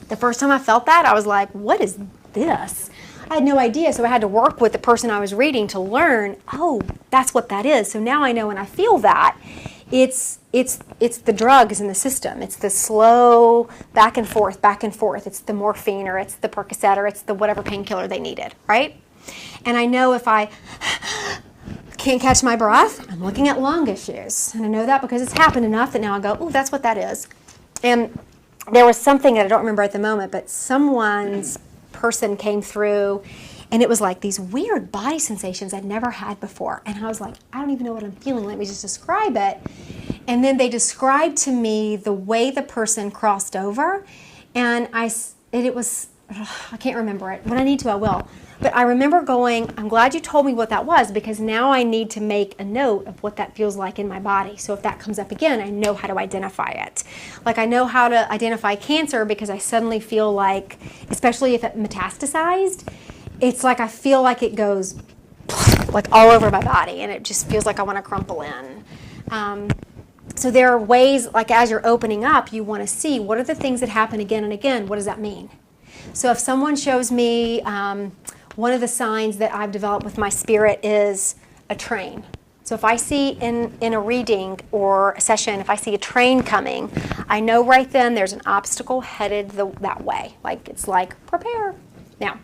Speaker 1: the first time I felt that, I was like, what is this? I had no idea, so I had to work with the person I was reading to learn, oh, that's what that is. So now I know when I feel that, it's the drugs in the system. It's the slow back and forth. It's the morphine, or it's the Percocet, or it's the whatever painkiller they needed, right? And I know if I can't catch my breath, I'm looking at lung issues. And I know that because it's happened enough that now I go, oh, that's what that is. And there was something that I don't remember at the moment, but someone's person came through, and it was like these weird body sensations I'd never had before. And I was like, I don't even know what I'm feeling. Let me just describe it. And then they described to me the way the person crossed over, and it was, I can't remember it. When I need to, I will. But I remember going, I'm glad you told me what that was, because now I need to make a note of what that feels like in my body. So if that comes up again, I know how to identify it. Like I know how to identify cancer because I suddenly feel like, especially if it metastasized, it's like I feel like it goes like all over my body, and it just feels like I want to crumple in. So there are ways, like as you're opening up, you want to see what are the things that happen again and again. What does that mean? So if someone shows me, one of the signs that I've developed with my spirit is a train. So if I see in a reading or a session, if I see a train coming, I know right then there's an obstacle headed that way. Like it's like, prepare. Now,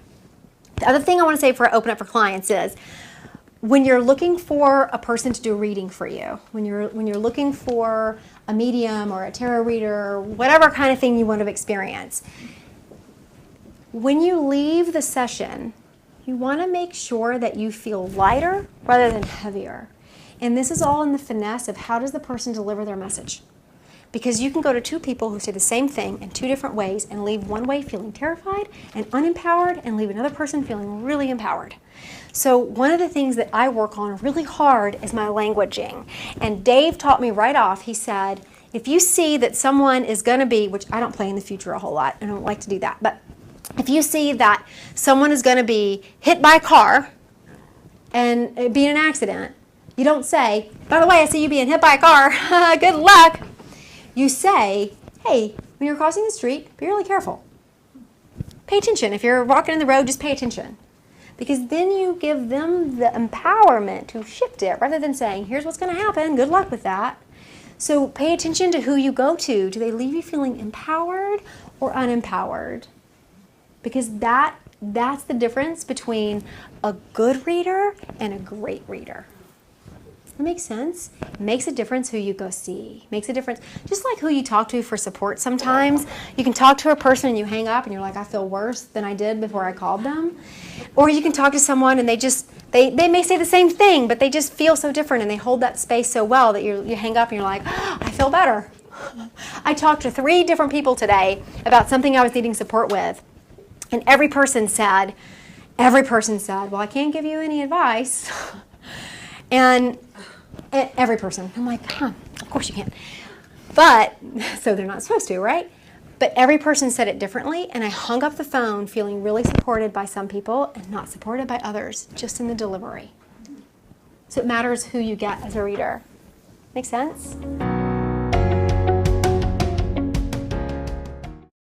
Speaker 1: the other thing I want to say before I open up for clients is, when you're looking for a person to do a reading for you, when you're looking for a medium or a tarot reader, whatever kind of thing you want to experience, when you leave the session, you want to make sure that you feel lighter rather than heavier. And this is all in the finesse of how does the person deliver their message. Because you can go to two people who say the same thing in two different ways and leave one way feeling terrified and unempowered, and leave another person feeling really empowered. So one of the things that I work on really hard is my languaging. And Dave taught me right off, he said, if you see that someone is going to be, which I don't play in the future a whole lot, I don't like to do that, but if you see that someone is going to be hit by a car and it be an accident, you don't say, by the way, I see you being hit by a car, good luck. You say, hey, when you're crossing the street, be really careful. Pay attention. If you're walking in the road, just pay attention. Because then you give them the empowerment to shift it, rather than saying, here's what's going to happen, good luck with that. So pay attention to who you go to. Do they leave you feeling empowered or unempowered? Because that's the difference between a good reader and a great reader. That makes sense. It makes a difference who you go see. Makes a difference. Just like who you talk to for support sometimes. You can talk to a person and you hang up and you're like, I feel worse than I did before I called them. Or you can talk to someone and they may say the same thing, but they just feel so different and they hold that space so well that you hang up and you're like, oh, I feel better. I talked to 3 different people today about something I was needing support with. And every person said, well, I can't give you any advice. And every person, I'm like, of course you can't. But, so they're not supposed to, right? But every person said it differently, and I hung up the phone feeling really supported by some people and not supported by others, just in the delivery. So it matters who you get as a reader. Make sense?